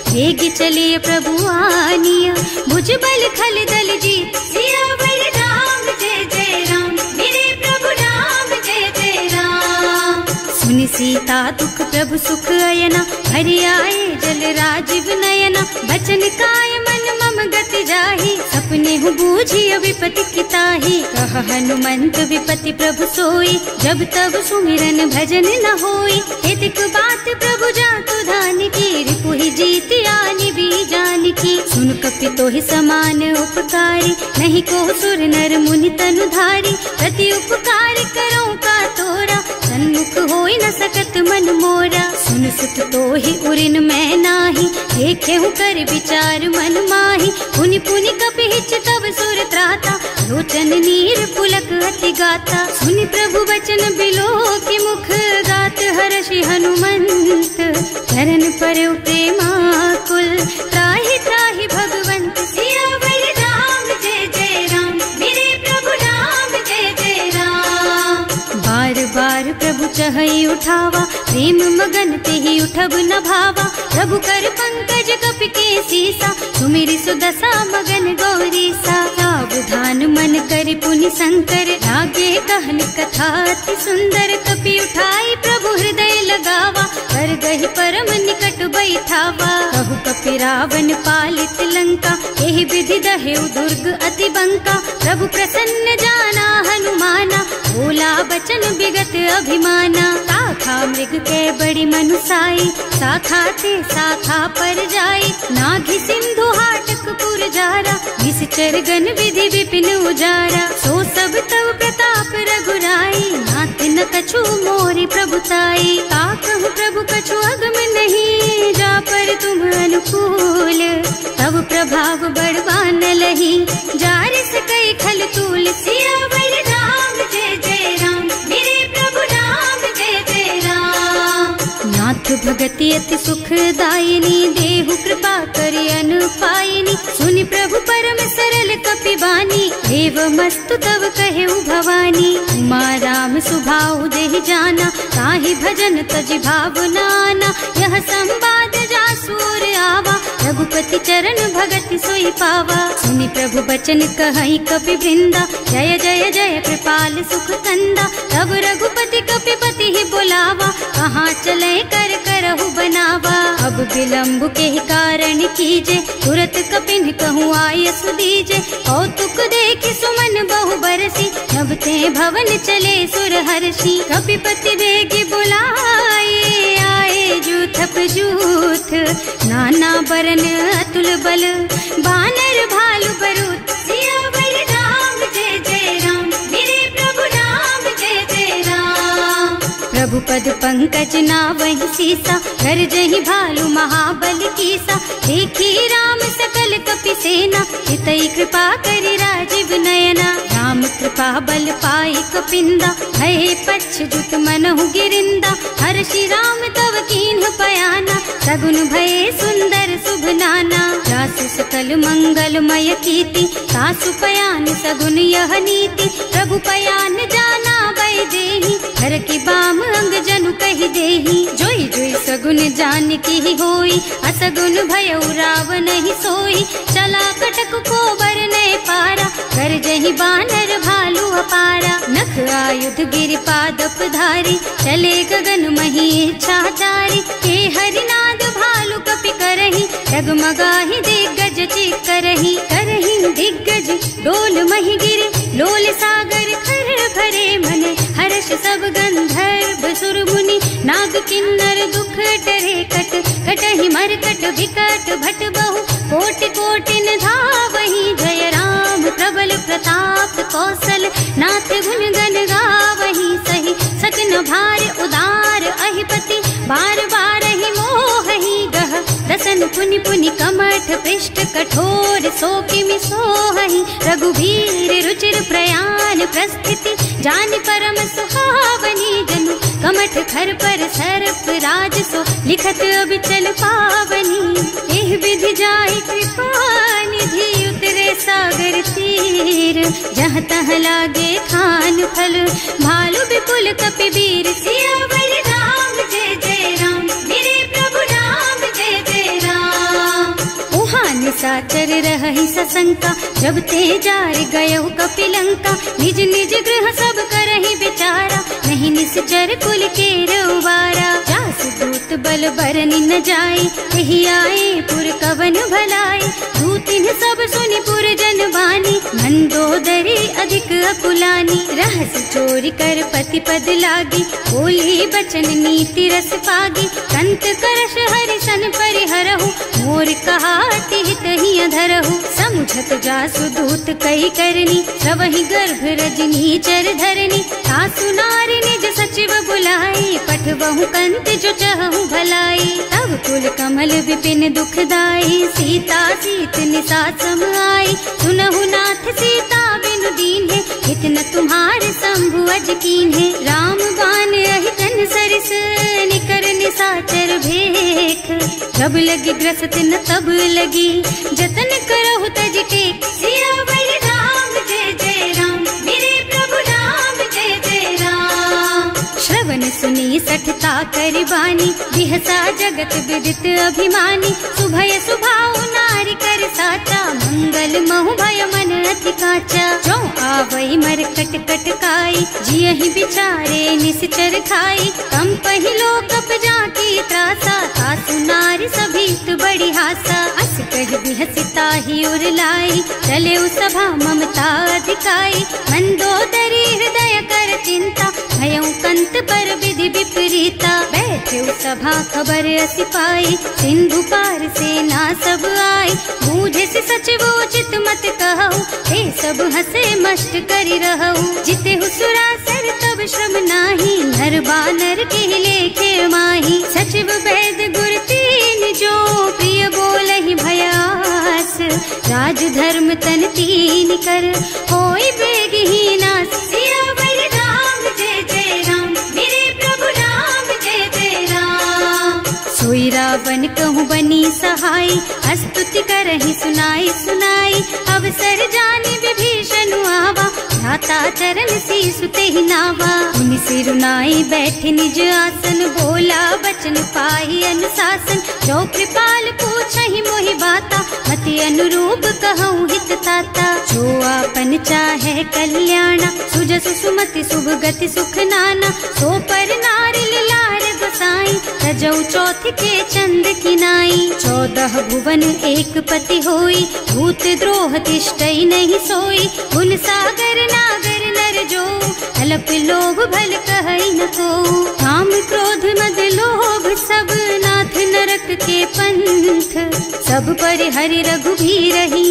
वेग चलिए प्रभु आनिया, भुज बल खल दल जीत। सियावर राम जय जय राम, मेरे प्रभु राम जय जय राम। सुनि सीता दुख प्रभु सुख अयना, हरि आए जल राजीव नयना। बचन काय मन मम मम गति जाही, सपने हूँ बूझी विपत्ति किताही। कह हनुमंत विपत्ति प्रभु सोई, जब तब सुमिरन भजन न होई। हेतिक बात प्रभु जातु धान की, रिपुहि जीति आनि भी जान की। सुन कपि तोहि समान उपकारी, नहीं को सुर नर मुनि तनु धारी। प्रति उपकार करो का तोरा, सन्मुख होई न सकत मन मोरा। सुन सुत तोहि उरिन मैं नाही, देखे हूँ कर विचार मन माही। पुनि पुनि कपि हिच तब सुर त्राता, लोचन नीर पुलक अति गाता। सुनि प्रभु बचन बिलो की मुख, गात हर्षि हनुमंत। चरण पर प्रेमाकुल, त्राहि त्राहि भगवंत। सियावर राम जय जय राम, मेरे प्रभु राम जय जय राम। बार बार प्रभु चहई उठावा, प्रेम मगन तेहि उठब न भावा। प्रभु कर पंकज कपि के सीसा, सुमिरि सुदशा मगन गौरीसा। सावधान मन करि पुनि शंकर, लागे कहन कथा अति सुंदर। कपि उठाई प्रभु हृदय लगावा, कर गहि परम निकट बैठावा। कहु कपि रावण पालित लंका, एहि विधि दहेउ दुर्ग अति बंका। प्रभु प्रसन्न जाना हनुमाना, बोला बचन विगत अभिमाना। शाखा मृग के बड़ी मनुसाई, शाखा ते शाखा पर जाई। नाघि सिंधु हाटक पुर जारा, निश्चर गण विधि विपिन उजारा। सो सब तव प्रताप रघुराई, नाथ न कछु मोरि प्रभुताई। का कहु प्रभु कछु अगम नहीं, जा पर तुम अनुकूल। तब प्रभाव बड़वान लही, जार सकई खल तूल। सियावर राम जय जय राम, मेरे प्रभु राम जय जय राम। नाथ भगति अति सुखदायिनी, देहु कृपा करि अनुपायिनी। सुनि प्रभु परम सरल कपि बानी, देव मस्तु तव कहेउ भवानी। उमा राम सुभाउ जेहि जाना, ताहि भजन तजि भावनाना। यह संवाद जासुर आवा, रघुपति चरण भगति सोई पावा। सुनि प्रभु बचन कहई कपि वृंदा, जय जय जय कृपाल सुख कंदा। तब रघुपति कपिपति ही बोलावा, कहाँ चले कर करहु बनावा। अब विलंब के कारण कीजे, तुरत कपिन कहूँ आयस दीजे। कौतुक देखि सुमन बहु बरसी, नभ ते भवन चले सुर हर्षि। कपिपति बेगी बुलाए, आए जूथप जूथ। नाना बरन अतुल बल, बानर भालु बरूथ। सियावर राम जय जय राम, मेरे प्रभु राम जय जय राम। प्रभु पद पंकज नावहि सीसा, कर जहि भालु महाबल कीसा। देखी राम सकल कपि सेना, हितई कृपा करि राजीव नयना। राम कृपा बल पाई कपिंदा, भय पक्ष जुत मनहु गिरिंदा। हर्षि राम तव कीन्ह पयाना, सगुन भये सुंदर शुभ नाना। जासु सकल मंगलमय कीर्ति, तासु पयान सगुन यह नीति। प्रभु पयान जाना वै देहि, हर की बाम अंग जनु कहि देहि। जोई जोई सगुन जान की होई, असगुन भयउ रावण ही सोई। चला कटक को बरनय पारा, कर जहि बानर भालु अपारा। नख आयुध गिरि पादप धारी, चले गगन मही इच्छाचारी। हे हरिनाद भालु कपि करहि, डगमगाहि दिग्गज चित करहि। करहि दिग्गज डोल मही गिरे, लोल सागर खर भरे मन। हर्ष सब गंधर्व सुर मुनि, नाग किन्नर दुख डरे कट। कटहि मरकट विकट भट बहु, कोटि कोटिन धावहि। जय राम प्रबल प्रताप कौशल, नाथ गुण गण गावहि। सही सकन भार उदार अहिपति, बार बार ही मोहि गह। दसन पुनि पुनि कमठ पृष्ठ, कठोर सो किमि सोहहि। रघुवीर रुचिर प्रयाण प्रस्थिति, जानि परम सुहावनी। जनु कमठ खर पर सर्प राज सो, लिखत अबिचल पावनी। एह विधि जाहि कृपा निधि, उतरे सागर तीर। जहाँ तहाँ लागे खान फल, भालु विपुल कपि वीर। सियावर राम जय जय राम, मेरे प्रभु राम जय जय राम। उहान साचर रहहि सशंका, जब ते जार गयउ कपिलंका। निज निज गृह सब करहि विचारा, नहीं निश्चर कुल के रउबारा। जासु दूत बल बरनि न जाई, एहि आए पुर कवन भलाई। दूत दिन सब सुनि पुरजन बानी, मंदोदरी अधिक अकुलानी। रहस्य चोरी कर पति पद लागी, बोली बचन नीति रस पागी। कंत करश हरि सन परिहरहु, मोर कहाति हित ही अधरहु। समुझत जासु दूत कही करनी, सबहि गर्भ रजनी चर धरनी। सासु नारी निज सचिव बुलाई, पठवहु कंत जो चहु भलाई। तब कुल कमल विपिन दुखदाई, सीता सीत निसा सम आई। सुनहु नाथ सीता बिनु दीन है, इतना तुम्हारे शंभु अज कीन है। राम बान अहितन सरिस, निकर निसाचर भेख। जब लगी ग्रसत न तब लगी, जतन करहु तज टेक। सियावर राम जय जय राम, मेरे प्रभु राम जय जय राम। श्रवण सुनी सठता करबानी, बिहसा जगत विदित अभिमानी। सुभय सुभाव नारी कर साचा, मंगल महु भय मन अति काचा। जो आवई मरकट कटकाई, जियहि बिचारे निश्चर खाई। कम पहिलो कप जाकी त्रासा, सासु नारी सभीत बड़ी हासा। अस कह बिहसिता ही उर लाई, चले सभा ममता अधिकाई। मंदोदरी हृदय कर चिंता, भयउ कंत पर विधि विपरीता। बैठे सभा खबर असी पाई, सिंधु पार सेना सब आई। बूझे से सचिव उचित मत कहु, हे सब हसे मस्त करि रहु। जिते सुरासर तब श्रम नाही, नर बानर के लेखे माही। सचिव वैद गुर तीन जो, प्रिय बोलहि भयास। राज धर्म तन तीन कर, होई बेगहि नास। सियावर राम जय जय राम, मेरे प्रभु राम जय जय राम। सोई रावण कहूँ बनी सहाई, स्तुति करहि सुनाई सुनाई। अवसर जानि विभीषण आवा, भ्राता चरण सीसु तेहि नावा। उनि सिरुनाई बैठे निज आसन, बोला बचन पाई अनुशासन। जो कृपाल पूछहि मोहि बाता, मति अनुरूप कहूँ हित ताता। जो आपन चाहे कल्याणा, सुजसु सुमति शुभ गति सुख नाना। सो पर नारी लार गोसाई, सजौ चौथ के चंद किनाई। 14 भुवन एक पति होई, भूत द्रोह तिष्ठई नहीं सोई। गुण सागर नागर नर जो, अल्प लोभ भल कहई न को। काम क्रोध मद लोभ सब, नाथ नरक के पंथ। सब पर हरि रघुबीरहि,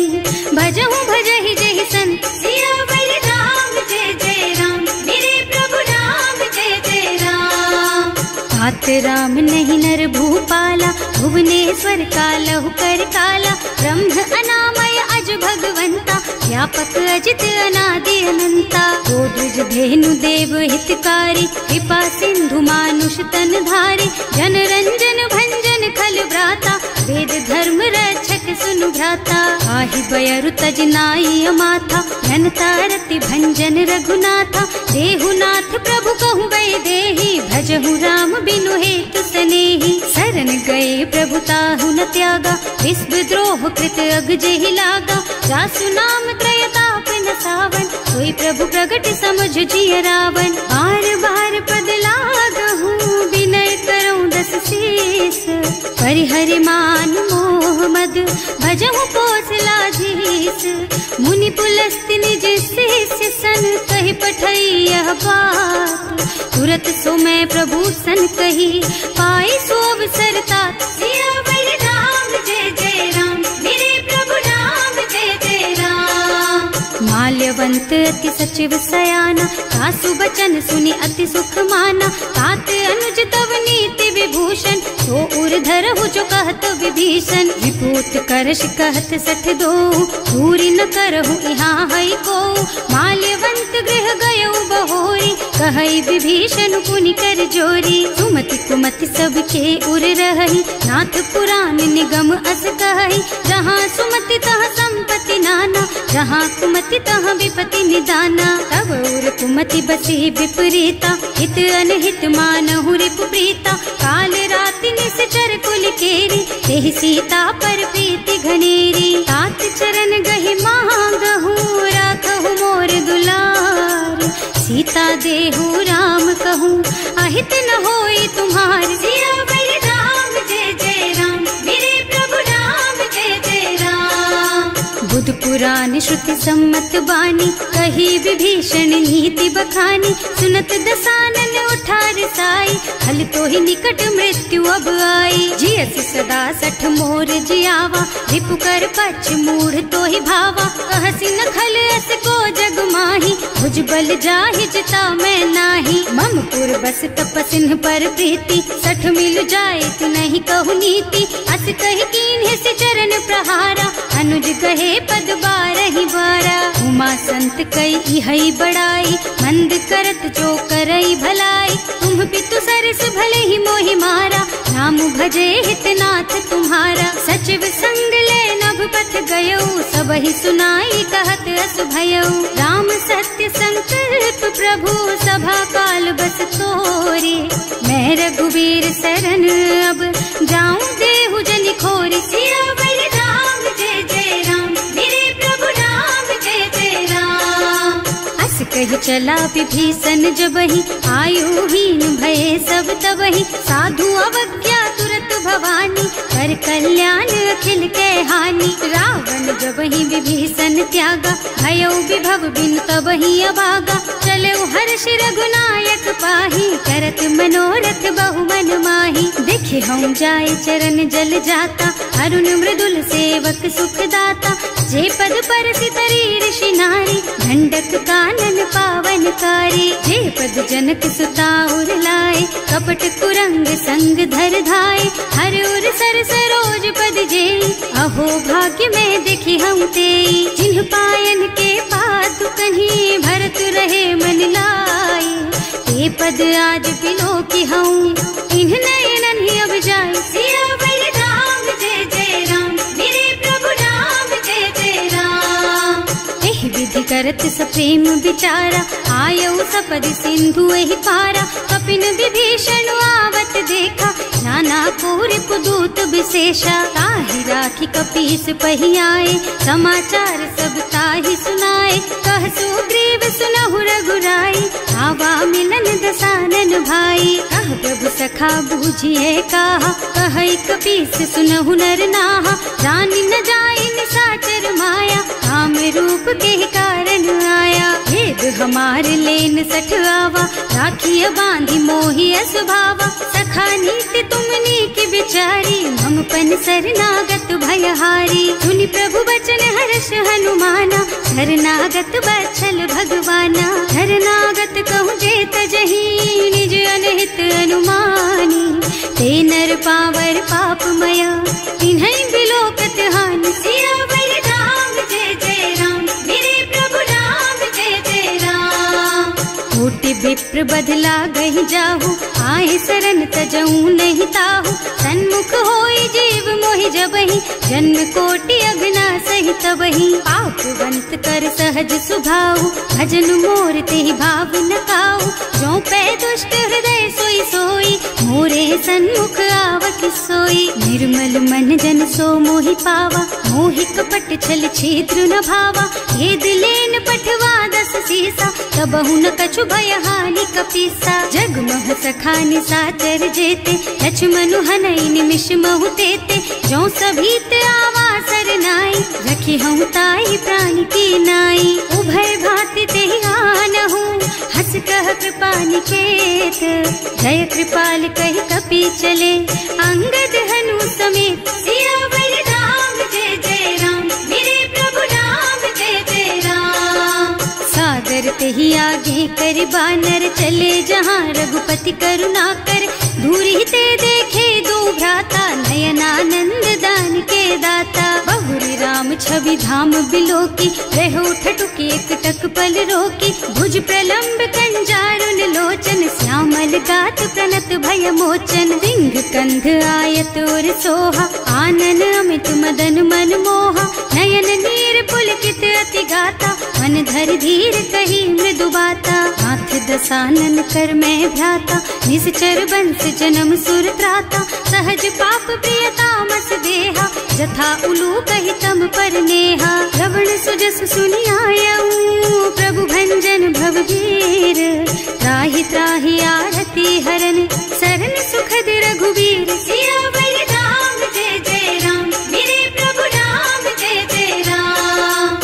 भजहु भजहि जहि संत। सियावर राम जय जय राम, मेरे प्रभु राम जय जय राम। तात राम नहीं नर भूपाला, भुवनेश्वर कालहु कर काला। ब्रह्म अनामय अज भगवंता, व्यापक अजित अनादि अनंता। गोद्विज धेनु देव हितकारी, कृपा सिंधु मानुष तन धारी। जन रंजन भंजन खल भ्राता, वेद धर्म रक्षक सुनु भ्राता। आहि बयरु तज नाई अमाथा, घनता रति भंजन रघुनाथा। देहुनाथ प्रभु कहु वै देहि, भजहु राम बिनु हेतु सनेहि। शरण गए प्रभु ताहु न त्यागा, विश्व द्रोह कृत अग जेहि लागा। जासु नाम त्रय ताप न सावन, सोई प्रभु प्रगट समझ जिय रावण। बार बार पद लागहु, विनय करऊं दस शीस। परिहरि मान मोह मद, भजहु कौशलाधीश। मुनि पुलस्त्य निज शिष्य सन, कहि पठई यह बात। तुरत सो मैं प्रभु सन कही, पाई सो अवसर तात। सियावर राम जय जय राम, मेरे प्रभु राम जय जय राम। माल्यवंत अति सचिव सयाना, सासु बचन सुनि अति सुख माना। तात अनुज तव नीति विभूषण, सो उर धरहु जो कहत विभीषण। विपूत करश कहत सठ दो, दूरी न करहु यहाँ है को। माल्यवंत गृह गयउ बहोरी, कहई विभीषण पुनि कर जोरी। सुमति कुमति सबके उर रही, नाथ पुराण निगम अस कहई। जहाँ सुमति तहाँ संपत्ति नाना, जहाँ कुमति तहाँ विपति निदाना। तब उर कुमति बसी विपरीता, हित अनहित मानहु रिपु प्रीता। काल राति निश्चर कुल केरी, तेहि सीता पर प्रीति घनेरी। तात चरण गहि मांगहु, राखहु मोर दुलार। सीता देहु राम कहूँ, अहित न होई तुम्हार। सियावर राम जय जय राम, मेरे प्रभु राम जय जय राम। पुराण श्रुति सम्मत बानी, कही विभीषण नीति बखानी। सुनत दसानन उठा रिसाई, हल तो ही निकट मृत्यु अब आई। जियसि सदा 60 मोर जियावा, रिपु कर पक्ष मूढ़ तो ही भावा। कहसि न खल अस को जग माही, भुज बल जाहि जिता मैं नाही। मम पुर बस तपसिन पर प्रीति, 60 मिल जाए तु नहीं कहु नीति। अस कहि कीन्हे से चरण प्रहारा, अनुज कहे पद 12 बारा। उमा संत कई इहई बड़ाई, मंद करत जो करई भलाई। तुम पितु सरस भले ही मोहि मारा, नाम भजे हितनाथ तुम्हारा। सचिव संग ले नभ पथ गयो, सबहि सुनाई कहत अस भयो। राम सत्य संकल्प प्रभु, सभा काल बस तोरे। मैं रघुवीर शरण अब, जाऊं देहु जनि खोरि। सियावर राम जय जय राम, मेरे प्रभु राम जय जय राम। अस कहि चला विभीषण जबहि, आयुहीन भये सब तबहि। साधु अवज्ञा तुरत भवानी, कर कल्याण अखिल के हानि। रावण जबहि विभीषण त्यागा, भयो विभव बिनु तबहि अभागा। चलऊ हर्ष रघुनायक पाहि, करत मनोरथ बहु मन माहि। देखे हम जाय चरण जल जाता, अरुण मृदुल सेवक सुख दाता। जे पद परसि तरी ऋषि नारी, दंडक कानन पावन कारी। जे पद जनक सुता उर लाए, कपट कुरंग संग धर धाय। हर उर सर सरोज पद जेई, अहो भाग्य में देखी हम तेई। जिन्ह पायन के पादु कहीं, भरत रहे मन लाई। ते पद आज बिलो की हूँ, इन्ह नयनन ही अब जाए। सियावर राम जय जय राम, मेरे प्रभु राम जय जय राम। एहि विधि करत सप्रेम विचारा, आयऊ सपदि सिंधु एहि पारा। कपिन विभीषण आवत देखा, नाना पूरिप दूत विशेषा। ताहि राखी कपीस पहि आए, समाचार सब ताहि सुनाए। कह सुग्रीव सुनहु रघुराई, आवा मिलन दसानन भाई। कह प्रभु सखा बूझिए काहा, कहै कपीस सुनहु नर नाहा। जानि न जाय निशाचर माया, काम रूप के कारण आया। भेद हमार लेन 60 आवा, राखिय बांधि मोहि स्वभावा। सखा नीति तुमनी की बिचारी, मम पन शरणागत भयहारी। सुनि प्रभु बचन हर्ष हनुमाना, शरणागत बत्सल भगवाना। शरणागत कहूँ जे तजहि, निज अनहित अनुमानी। ते नर पावर पापमया, तिन्है बिलोकत हानि। सियावर राम जय जय राम, मेरे प्रभु राम जय जय राम। कोटि विप्र बदला गहि जाहु, आए शरण तजऊ नहीं ताहु। सन्मुख होई जीव मोहि जबहि, जन्म कोटि अघना सहि तबहि। पापवंत कर सहज सुभाऊ, भजन मोर तेहि भाव न काऊ। जो पै दुष्ट हृदय सोई सोई, मोरे सन्मुख आवक सोई। निर्मल मन जन सो मोहि पावा, मोहि कपट छल छिद्र न भावा। हे दिलेन पठवा 10 सीसा, तबहु न कछु भय हानि कपीसा। जगमोह सखा निशाचर जेते, लक्ष्मण हनई निमिष महु तेते। जो सभीत आवा सरनाई, रखी हूँ ताई प्राण की नाई। उभय भांति तेहि आनहु, हस कह कृपा निकेत। जय कृपाल कहि कपि चले, अंगद हनु समेत। सियावर राम जय जय राम, मेरे प्रभु राम जय जय राम। सादर तेहि आगे कर बानर, चले जहाँ रघुपति करुणा कर। दूरी ते देखे दो भ्राता, नयनानंद दान के दाता। बहुरी राम छवि धाम बिलोकी, रहो ठटुकी एकटक पल रोकी। भुज प्रलंब कंजारुन लोचन, श्यामल गात प्रणत भय मोचन। सिंह कंध आयत और सोहा, आनन अमित मदन मन मोहा। नयन नीर पुलकित अति गाता, मन धर धीर कही मृदु बाता। हाथ दसानन कर मैं भ्राता, निश्चर बंस जन्म सुर त्राता। सहज पाप प्रियतामस देहा, जथा उलू कहि तम पर नेहा। श्रवण सुजस सुनि आयऊ, प्रभु भंजन भवभीर। त्राहि त्राहि आरती हरन, शरण सुखद रघुवीर। सियावर राम जय जय राम, मेरे प्रभु राम जय जय राम।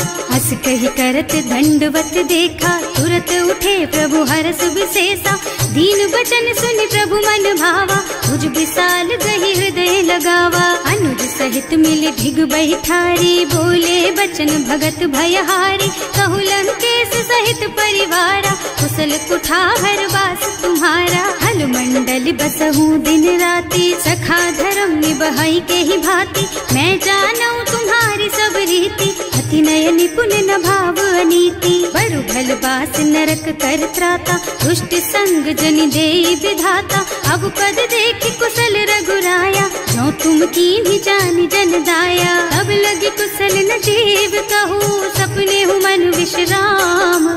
दंडवत देखा, तुरत उठे प्रभु हरस विशेषा। दीन बचन सुनि प्रभु मन भावा, तुझ विशाल गही हृदय लगावा। अनुज सहित मिले भिग बैठारी, बोले बचन भगत भयहारी। कहु लंकेश सहित परिवारा, कुशल कुठार वास तुम्हारा। हल मंडल बसहु दिन राति, सखा धर्म निबहई के ही भांति। मैं जानऊ तुम्हारी सब रीति, अति नय निपुण न भाव अनीति। बरु भल बास नरक कर त्राता, दुष्ट संग जनि देई विधाता। अब पद देखि कुशल रघुराया, जो तुम कीन्ही जानि जन दाया। तब लगी कुशल न जीव कहूँ, सपने हूँ मन विश्राम।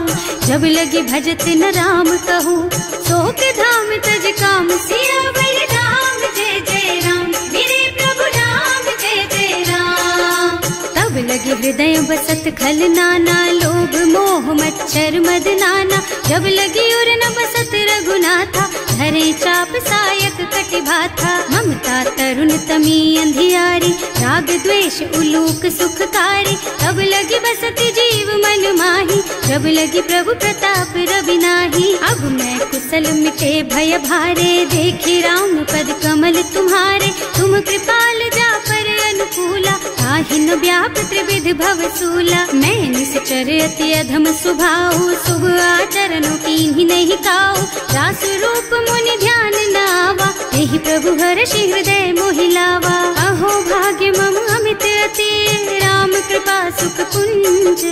जब लगी भजत न राम कहूँ, शोक धाम तज काम। सियावर राम जय जय राम, मेरे प्रभु राम जय जय राम। तब लगी हृदय बसत खल नाना, लोभ मोह मच्छर मद नाना। जब लगी उर न बसत रघुनाथा, धरे चाप सायक कटि भाथा। ममता तरुण तमी अंधियारी, राग द्वेष उलूक सुखकारी। तब लगी बसती जीव मन माही, जब लगी प्रभु प्रताप रवि नाही। अब मैं कुशल मिटे भय भारे, देखी राम पद कमल तुम्हारे। तुम कृपाल जा पर अनुकूला, ताहि न व्याप त्रिविध भव सूला। मैं निश्चर अति अधम स्वभाव, शुभ आचरणों कीन्ही नहीं काऊ। रास रूप मुनि ध्यान नावा, यही प्रभु हर्षि हृदय मोहिलावा। अहो भाग्य मम अमित अति, राम कृपा सुख पुंज।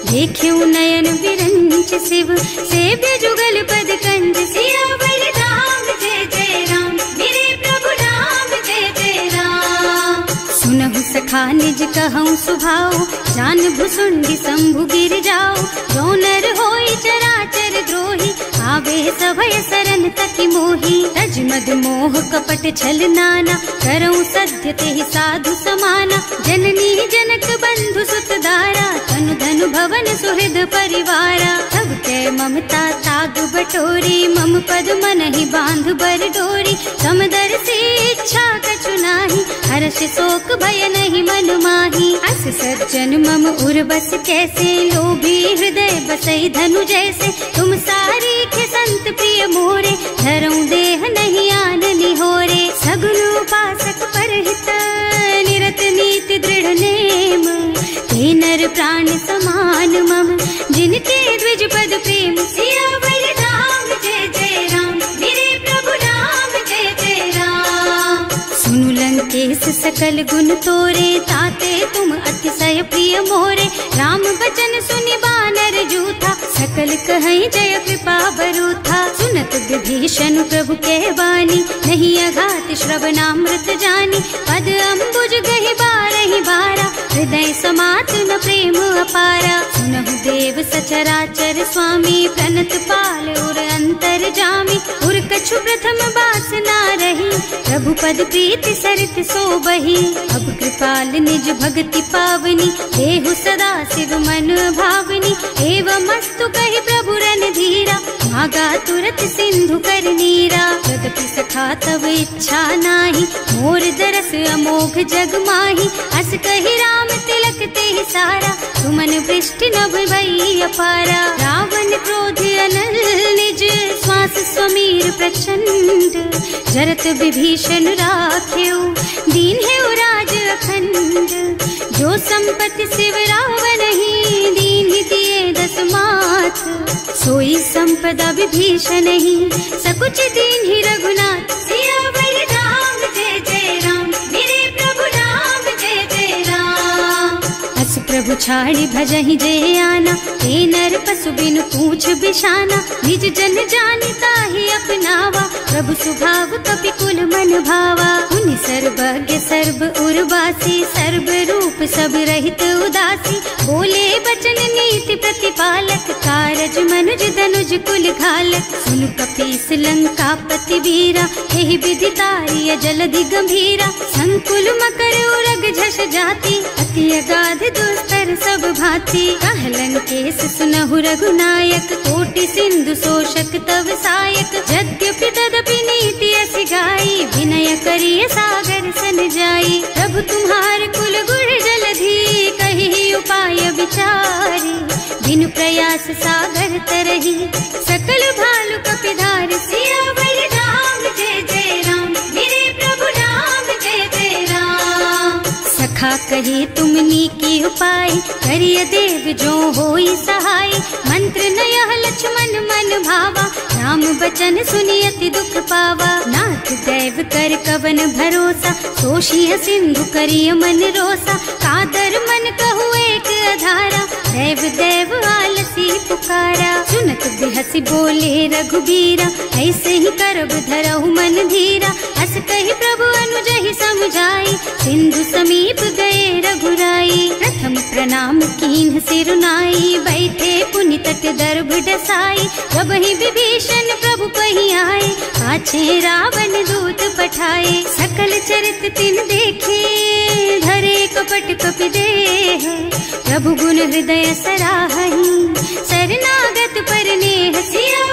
देखियो नयन विरंच शिव, सेव्य जुगल पद कंज। सियावर राम जय जय राम, मेरे प्रभु राम जय जय राम। सुनहु सखा निज कहूँ सुभाऊ, जान भुसुंडी शंभु गिर जाओ। जो नर होई चराचर द्रोही, आवे सभय सरन तकी मोही। तज मद मोह कपट छल नाना, करऊं सत्य तेहि साधु समाना। जननी जनक बंधु सुत दारा, तनु धनु भवन सुहृद परिवारा। सब के ममता ताग बटोरी, मम पद मन ही बांध बर डोरी। समदर से इच्छा कछु नाही, हर्ष शोक भय नहीं मन माही। अस सज्जन मम उर बस कैसे, लोभी हृदय बसई धनु जैसे। तुम सारी खे संत प्रिय मोरे, धरऊं देह नहीं आन निहोरे। सगुन उपासक परहित, निरत नीति दृढ़ नेम। ते नर प्राण समान मम, जिनके द्विज पद प्रेम। सियावर राम जय जय राम, मेरे प्रभु राम जय जय राम। सुनु लंकेश सकल गुण तोरे, ताते तुम अतिशय प्रिय मोरे। राम बचन सुनि बानर जूथा, सकल कहई जय कृपा बरूथा। सुनत विभीषण प्रभु के वाणी, नहीं अघात श्रवणामृत जानी। पद अम्बुज गहि बारहि बारा, हृदय समात न प्रेम अपारा। सुनहु देव सचराचर स्वामी, प्रणत पाल उर अंतर जामी। उर कछु प्रथम बास ना रही, प्रभु पद प्रीति सरित सोबही। अब कृपाल निज भक्ति पावनी, देहु सदा शिव मन भावनी। एवं मस्तु कहि प्रभु रन धीरा, मागा तुरत सिंधु कर नीरा। यद्यपि सखा तब इच्छा नाही, मोर दरस अमोघ जग माही। अस कहि राम तिलक तेहि सारा, सुमन वृष्टि नभ भई अपारा। रावण क्रोध अनल निज, श्वास स्वमीर प्रचंड। जरत विभीषण राख्यो, दीन है राज अखंड। जो संपत्ति शिव रावण ही, दीन ही दिए दस माथ। सोई संपदा विभीषण ही, सकुच दीन ही रघुनाथ। सियावर राम जय जय राम, मेरे प्रभु राम जय जय राम। अस प्रभु छाड़ी भजहि जय आना, ते नर पशु बिनु पूछ बिशाना। निज जन जानिता ही अपनावा, प्रभु स्वभाव कपि कुल मन भावा। उनि सर्वज्ञ सर्व उर्वासी, सर्व रूप सब रहित उदासी। बोले बचन नीति प्रतिपालक, कारज मनुज धनुज कुल घालक। सुनु कपीस लंकापति वीरा, एहि विधि तारिय जलधि गंभीरा। संकुल मकर उरग झष जाति, अति अगाध दुस्तर सब भांति। कह लंकेश सुनहु रघुनायक, कोटि सिंधु शोषक तव सायक। यद्यपि तदपि नीति अस गाई, विनय करिय सागर सन जाई। प्रभु तुम्हार कुल गुण जलधि, कहि उपाय विचारी। बिनु प्रयास सागर तरही। सकल भालु कपिधार सियावर राम जय जय राम, मेरे प्रभु राम जय जय राम। सखा कहे तुमनी की उपाय, करिय देव जो होई सहाय। मंत्र नयह लक्ष्मण मन भावा, राम बचन सुनि अति दुख पावा। नाथ दैव कर कवन भरोसा, सोषिय सिंधु करिय मन रोसा। कादर मन कहु एक अधारा, दैव दैव आलसी पुकारा। सुनत बिहसी बोले रघुबीरा, ऐसे ही करब धरहु मन धीरा। हस कहि प्रभु अनुजहि समझाई, सिंधु समीप गए रघुराई। प्रथम प्रणाम कीन्ह सिरुनाई, बैठे पुनि तट दर्भ डसाई। जब ही विभीषण प्रभु पही आए, पाछे रावण दूत पठाए। सकल चरित तिन देखे, धरे कपट कपिदेह। प्रभु गुण हृदय सराहहि, शरणागत पर नेह। सियावर